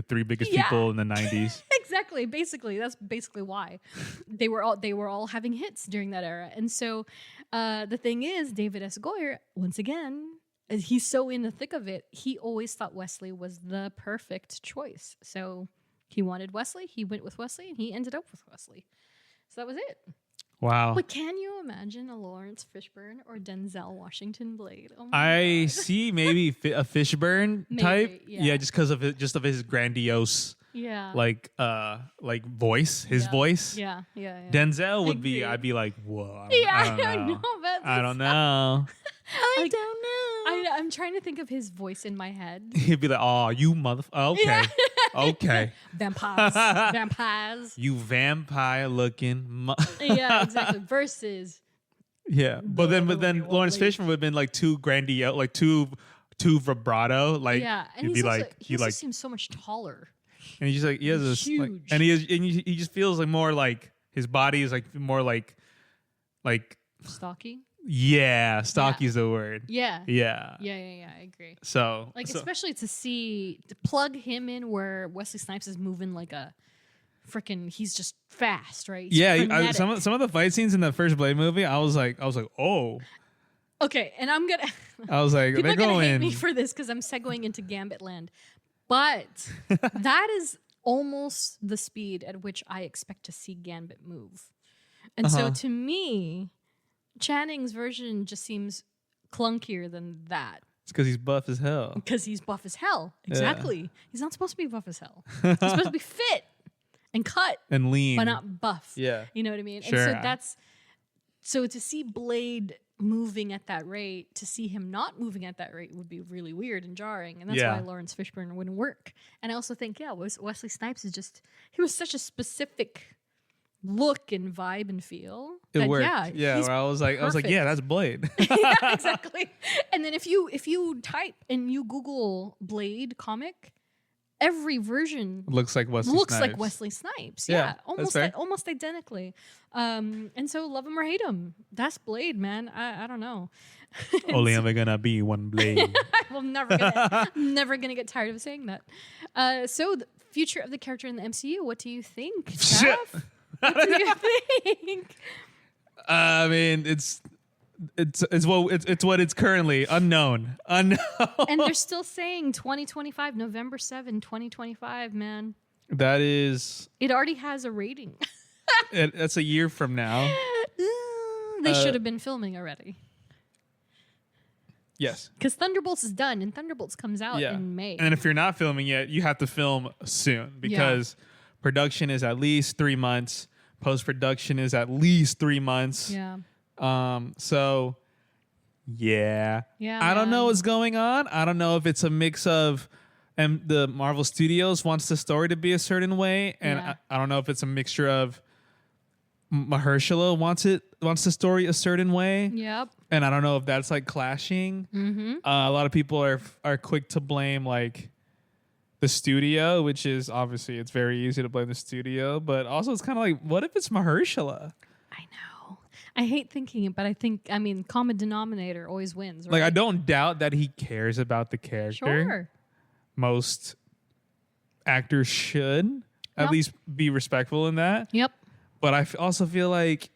three biggest people in the 90s. Exactly. Basically, that's basically why they were all having hits during that era. And so the thing is, David S. Goyer, once again, he's so in the thick of it, he always thought Wesley was the perfect choice. So he wanted Wesley, he went with Wesley, and he ended up with Wesley. So that was it. Wow. But can you imagine a Lawrence Fishburne or Denzel Washington Blade? Oh I see maybe a Fishburne type. Yeah, just because of his grandiose Yeah. like voice, his voice. Yeah. Denzel would be, agree. I'd be like, whoa. Yeah, I don't know. I don't know. I don't know. I'm trying to think of his voice in my head. He'd be like, oh, you okay. Yeah. Okay. Vampires. You vampire looking. Yeah, exactly. Versus. Yeah. But then Lawrence Fishburne would have been like too grandiose, like too vibrato. Like, yeah. And he'd be like, he also seems so much taller. and he's just like, he has this, like, Huge. and he just feels like more like his body is like more like Stocky. yeah, stocky's the word. Yeah. Yeah. I agree. So Especially to plug him in where Wesley Snipes is moving like a freaking, he's just fast, right? He's some of the fight scenes in the first Blade movie, I was like, oh. Okay, and I'm gonna. I was like, people they're are gonna hate going. me for this because I'm segueing into Gambit Land, but that is almost the speed at which I expect to see Gambit move, and so to me, Channing's version just seems clunkier than that. It's because he's buff as hell. Because he's buff as hell. Exactly. Yeah. He's not supposed to be buff as hell. He's supposed to be fit and cut and lean, but not buff. Yeah, you know what I mean. Sure. And so to see Blade moving at that rate, to see him not moving at that rate would be really weird and jarring, and that's why Lawrence Fishburne wouldn't work. And I also think, Wesley Snipes he was such a specific look and vibe and feel. It worked. Yeah, where I was like, yeah, that's Blade. Yeah, exactly. And then if you type and you Google Blade comic, every version looks like Wesley Snipes. Yeah, almost identically. And so love him or hate him, that's Blade, man. I don't know. Only ever gonna be one Blade. I'm never gonna get tired of saying that. So the future of the character in the MCU. What do you think, Jeff? What do you think? I mean, it's what it's currently unknown. And they're still saying 2025, November 7, 2025, man. That is. It already has a rating. That's a year from now. They should have been filming already. Yes. Because Thunderbolts is done, and Thunderbolts comes out in May. And if you're not filming yet, you have to film soon because production is at least 3 months. Post-production is at least 3 months. Yeah. So, yeah. I don't know what's going on. I don't know if it's a mix of the Marvel Studios wants the story to be a certain way, and I don't know if it's a mixture of Mahershala wants the story a certain way. Yep. And I don't know if that's like clashing. Mm-hmm. A lot of people are quick to blame like the studio, which is obviously it's very easy to blame the studio, but also it's kind of like, what if it's Mahershala? I know. I hate thinking it, but I mean, common denominator always wins, right? Like, I don't doubt that he cares about the character. Sure. Most actors should at least be respectful in that. Yep. But I also feel like,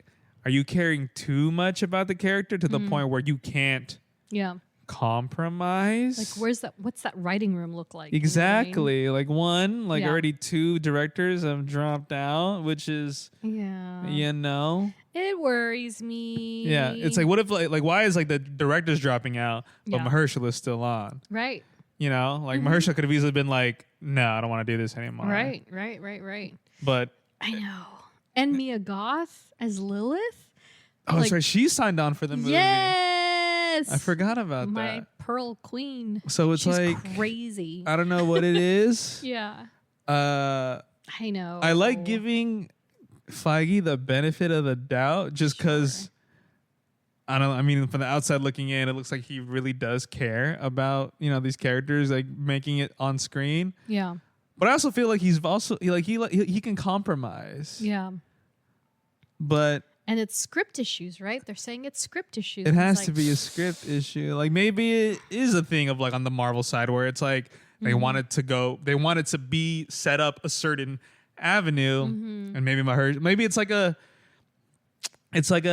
are you caring too much about the character to the point where you can't compromise? Like, what's that writing room look like? Exactly. You know what I mean? Already 2 directors have dropped out, which is, it worries me. Yeah. It's like, what if like why is like the director's dropping out, but Mahershala is still on? Right. You know, like Mahershala could have easily been like, no, I don't want to do this anymore. Right. But I know. And Mia Goth as Lilith. Oh, sorry, she signed on for the movie. Yes. I forgot about that. My Pearl Queen. So it's She's like crazy. I don't know what it is. Yeah. I know. I like giving Feige the benefit of the doubt just because I mean, from the outside looking in, it looks like he really does care about, these characters, like making it on screen. Yeah. But I also feel like he's also he can compromise. Yeah. But and it's script issues, right? They're saying it's script issues. It has to be a script issue. Like maybe it is a thing of like on the Marvel side where it's like they want it to be set up a certain avenue, and maybe it's like a Scott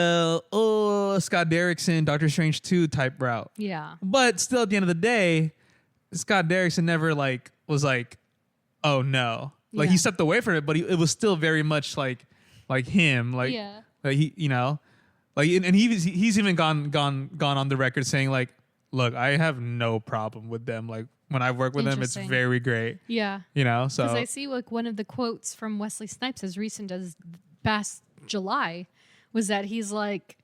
Derrickson Doctor Strange 2 type route. Yeah. But still, at the end of the day, Scott Derrickson never was like, oh no, like he stepped away from it, but it was still very much like him, like he, and he's even gone on the record saying like, look, I have no problem with them like when I've worked with him, it's Interesting. very great. Yeah. You know, so Because I see like one of the quotes from Wesley Snipes as recent as past July was that he's like,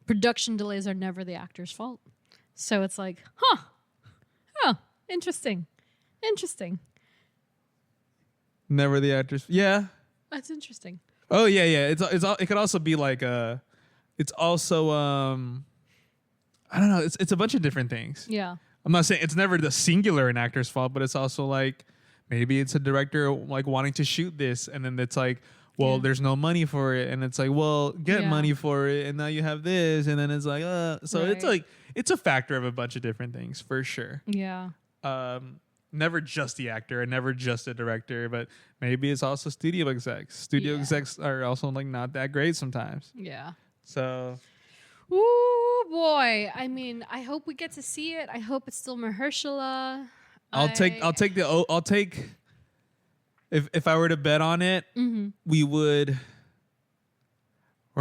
production delays are never the actor's fault. So it's like, interesting. never the actors. Yeah. That's interesting. Oh yeah. It could also be like it's also I don't know. It's a bunch of different things. Yeah. I'm not saying it's never the singular an actor's fault, but it's also like maybe it's a director like wanting to shoot this, and then it's like, well, there's no money for it, and it's like, well, get money for it, and now you have this, and then it's like, so it's like it's a factor of a bunch of different things for sure. Yeah. Never just the actor and never just the director, but maybe it's also studio execs. Studio execs are also like not that great sometimes. Yeah. So. Ooh, boy. I mean, I hope we get to see it. I hope it's still Mahershala. I'll take if I were to bet on it, we're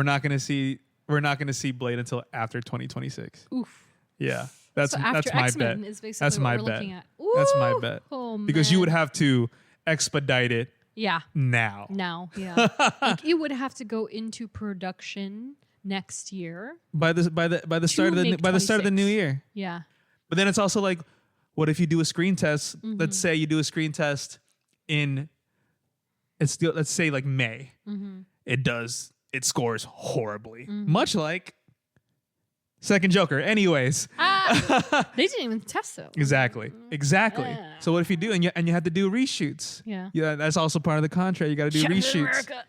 not gonna see Blade until after 2026. Oof. Yeah. That's So after my X-Men bet. is basically That's what my we're bet. looking at. That's my Ooh. bet. Oh, because you man. would have to expedite it Yeah. now. Now, yeah. Like it would have to go into production next year. By the start of the make start of the new 26. year. Yeah. But then it's also like, what if you do a screen test? Let's say you do a screen test in let's say like May. It scores horribly. Much like second Joker. Anyways. They didn't even test it. Exactly. So what if you do and you have to do reshoots? Yeah. That's also part of the contract. You got to do Captain reshoots. America.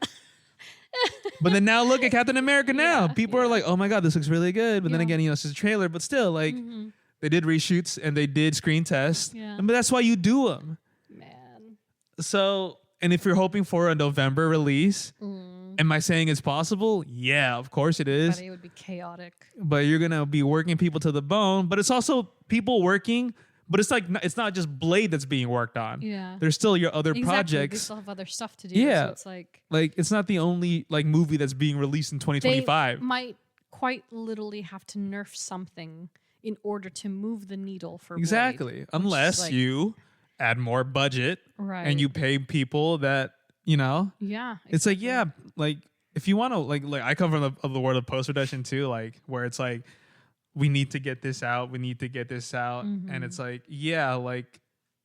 But then now look at Captain America now. People are like, oh my God, this looks really good. But then Yeah. again, it's just a trailer. But still, like, they did reshoots and they did screen tests. Yeah. But that's why you do them. Man. So, and if you're hoping for a November release, am I saying it's possible? Yeah, of course it is. But it would be chaotic. But you're going to be working people to the bone. But it's also people working. But it's like, it's not just Blade that's being worked on. Yeah. There's still your other Exactly. They projects. still have other stuff to do. Yeah. So it's like It's not the only like movie that's being released in 2025. they might quite literally have to nerf something in order to move the needle for Blade, Exactly. which is Unless like- you add more budget Right. and you pay people that, you know, Yeah. it's like, yeah, like if you want to like I come from the world of post-production too, like where it's like, we need to get this out. And it's like, yeah, like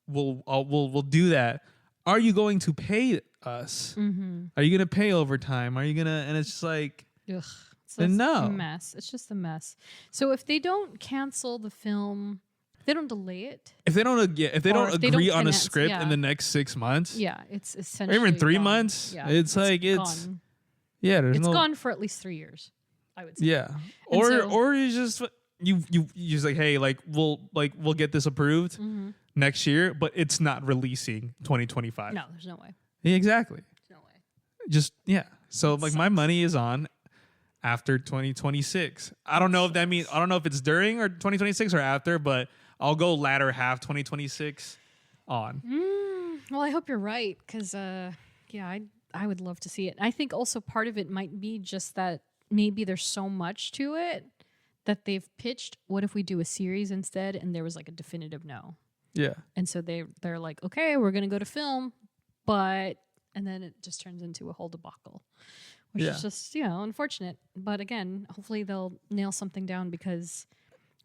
we'll do that. Are you going to pay us? Are you going to pay overtime? Are you going to, and it's just like, Ugh. So then it's no. a mess. It's just a mess. So if they don't cancel the film, if they don't delay it. if they don't agree on a finance, script yeah. in the next 6 months, Yeah, it's or essentially even 3 gone. months, Yeah, it's like, it's, gone. yeah, there's It's no, gone for at least 3 years, I would say. yeah. And Or so- you just, you just like, hey, we'll get this approved next year, but it's not releasing 2025. No, there's no way. Yeah, exactly. There's no way. Just, yeah. So like my money is on after 2026. I don't know if that means, I don't know if it's during or 2026 or after, but I'll go latter half 2026 on. Well, I hope you're right because, yeah, I would love to see it. I think also part of it might be just that maybe there's so much to it that they've pitched. What if we do a series instead? And there was like a definitive no. Yeah. And so they're like, okay, we're gonna go to film, and then it just turns into a whole debacle, which Yeah. is just unfortunate. But again, hopefully they'll nail something down because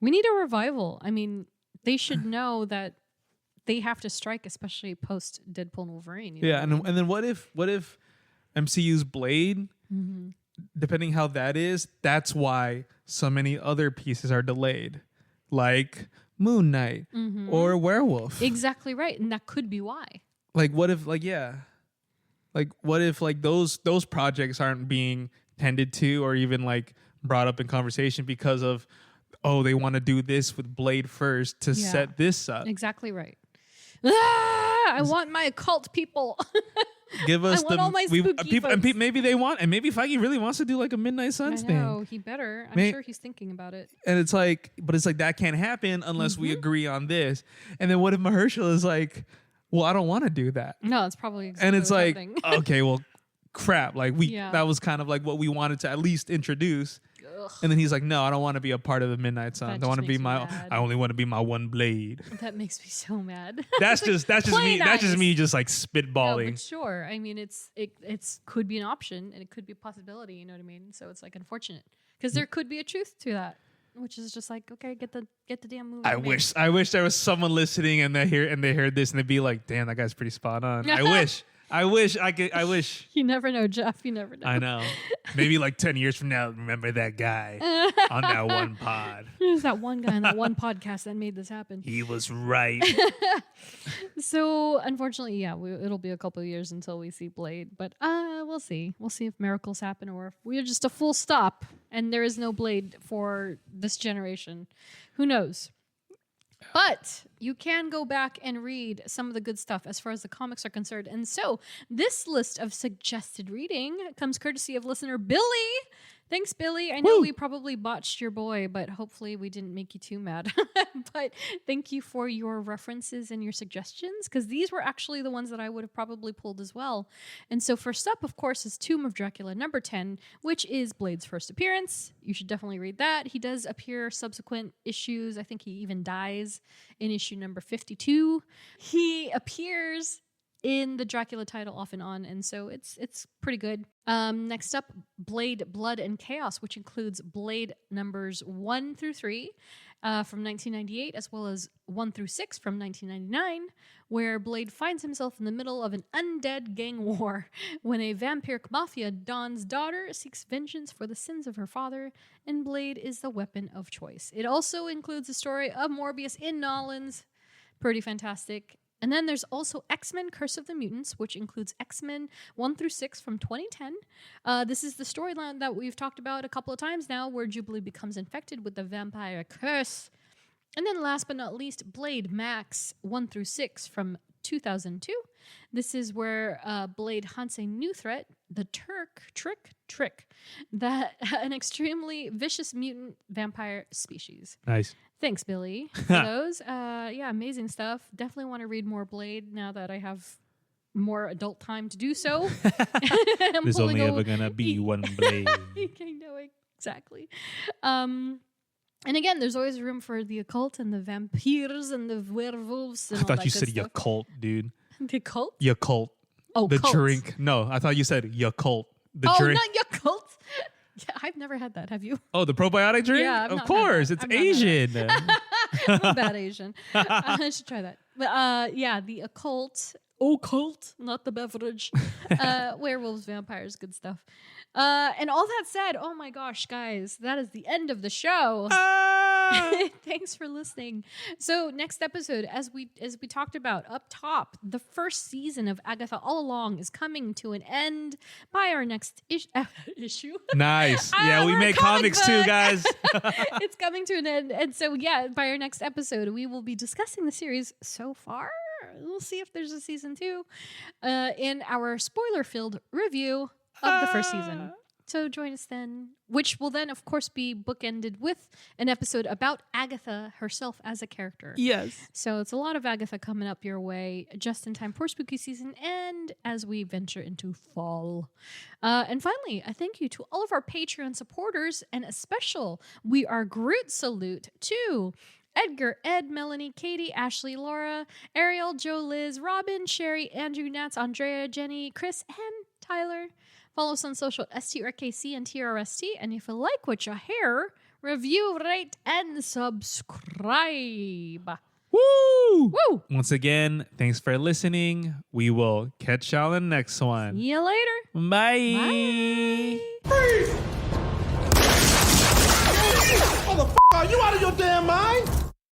we need a revival. I mean, they should know that they have to strike, especially post Deadpool and Wolverine. you know Yeah. what I mean? And then what if MCU's Blade, depending how that is, that's why so many other pieces are delayed, like Moon Knight or Werewolf. Exactly right, and that could be why. Like what if what if those projects aren't being tended to or even like brought up in conversation because of they want to do this with Blade first to Yeah. set this up. Exactly right. I want my occult people. Give us I want all my spooky folks. maybe they want, and maybe Feige really wants to do like a Midnight Suns I thing. know, he better. I'm May- sure he's thinking about it. And it's like, but it's like that can't happen unless we agree on this. And then what if Mahershala is like, well, I don't want to do that. No, it's probably exactly And it's what's like, happening. okay, well, crap. Like Yeah. that was kind of like what we wanted to at least introduce. Ugh. And then he's like, no, I don't want to be a part of the Midnight Sun. That I just want to be makes me mad. I only want to be my one blade. That makes me so mad. That's just me. That's just nice. me just like No, spitballing. but sure. I mean, it's could be an option and it could be a possibility. You know what I mean? So it's like unfortunate because there could be a truth to that, which is just like, okay, get the damn movie. I wish there was someone listening and they heard this and they'd be like, damn, that guy's pretty spot on. I wish I could. I wish. You never know, Jeff. You never know. I know. Maybe like 10 years from now, remember that guy on that one pod. There's that one guy on that one podcast that made this happen. He was right. So unfortunately, yeah, it'll be a couple of years until we see Blade, but we'll see. We'll see if miracles happen or if we're just a full stop and there is no Blade for this generation. Who knows? But you can go back and read some of the good stuff as far as the comics are concerned. And so this list of suggested reading comes courtesy of listener Billy. Thanks, Billy. I know we probably botched your boy, but hopefully we didn't make you too mad. But thank you for your references and your suggestions, because these were actually the ones that I would have probably pulled as well. And so first up, of course, is Tomb of Dracula number 10, which is Blade's first appearance. You should definitely read that. He does appear subsequent issues. I think he even dies in issue number 52. He appears in the Dracula title off and on, and so it's pretty good. Next up, Blade, Blood, and Chaos, which includes Blade numbers 1 through 3 from 1998, as well as 1 through 6 from 1999, where Blade finds himself in the middle of an undead gang war when a vampiric mafia Don's daughter seeks vengeance for the sins of her father, and Blade is the weapon of choice. It also includes the story of Morbius in Nolans. Pretty fantastic. And then there's also X-Men Curse of the Mutants, which includes X-Men 1 through 6 from 2010. This is the storyline that we've talked about a couple of times now, where Jubilee becomes infected with the vampire curse. And then last but not least, Blade Max 1 through 6 from 2002. This is where Blade hunts a new threat, the Trick, that an extremely vicious mutant vampire species. Nice. Thanks, Billy, for those. Yeah, amazing stuff. Definitely want to read more Blade now that I have more adult time to do so. There's only ever gonna be one Blade. I know, exactly. And again, there's always room for the occult and the vampires and the werewolves. And I all thought that you good said stuff. Yakult, dude. The cult? Yakult. Oh, the cult. drink. No, I thought you said Yakult. The Oh, drink. not Yakult. Yeah, I've never had that. Have you? Oh, the probiotic drink? Yeah, I've of not had course. that. It's I've not had Asian. I'm a bad Asian. I should try that. But yeah, the occult, not the beverage. Werewolves, vampires, good stuff. And all that said, oh my gosh, guys, that is the end of the show. Thanks for listening. So next episode, as we talked about up top, the first season of Agatha All Along is coming to an end by our next issue. Nice. Yeah, we We're make a comic comics too, book. guys. It's coming to an end. And so, yeah, by our next episode, we will be discussing the series so far. We'll see if there's a season 2 in our spoiler-filled review of the first season. So join us then, which will then, of course, be bookended with an episode about Agatha herself as a character. Yes. So it's a lot of Agatha coming up your way just in time for spooky season and as we venture into fall. And finally, a thank you to all of our Patreon supporters and a special We Are Groot salute to Edgar, Ed, Melanie, Katie, Ashley, Laura, Ariel, Joe, Liz, Robin, Sherry, Andrew, Nats, Andrea, Jenny, Chris, and Tyler. Follow us on social at STRKC and TRST. And if you like what you hear, review, rate, and subscribe. Woo! Woo! Once again, thanks for listening. We will catch y'all in the next one. See you later. Bye. Bye. Motherfucker, are you out of your damn mind?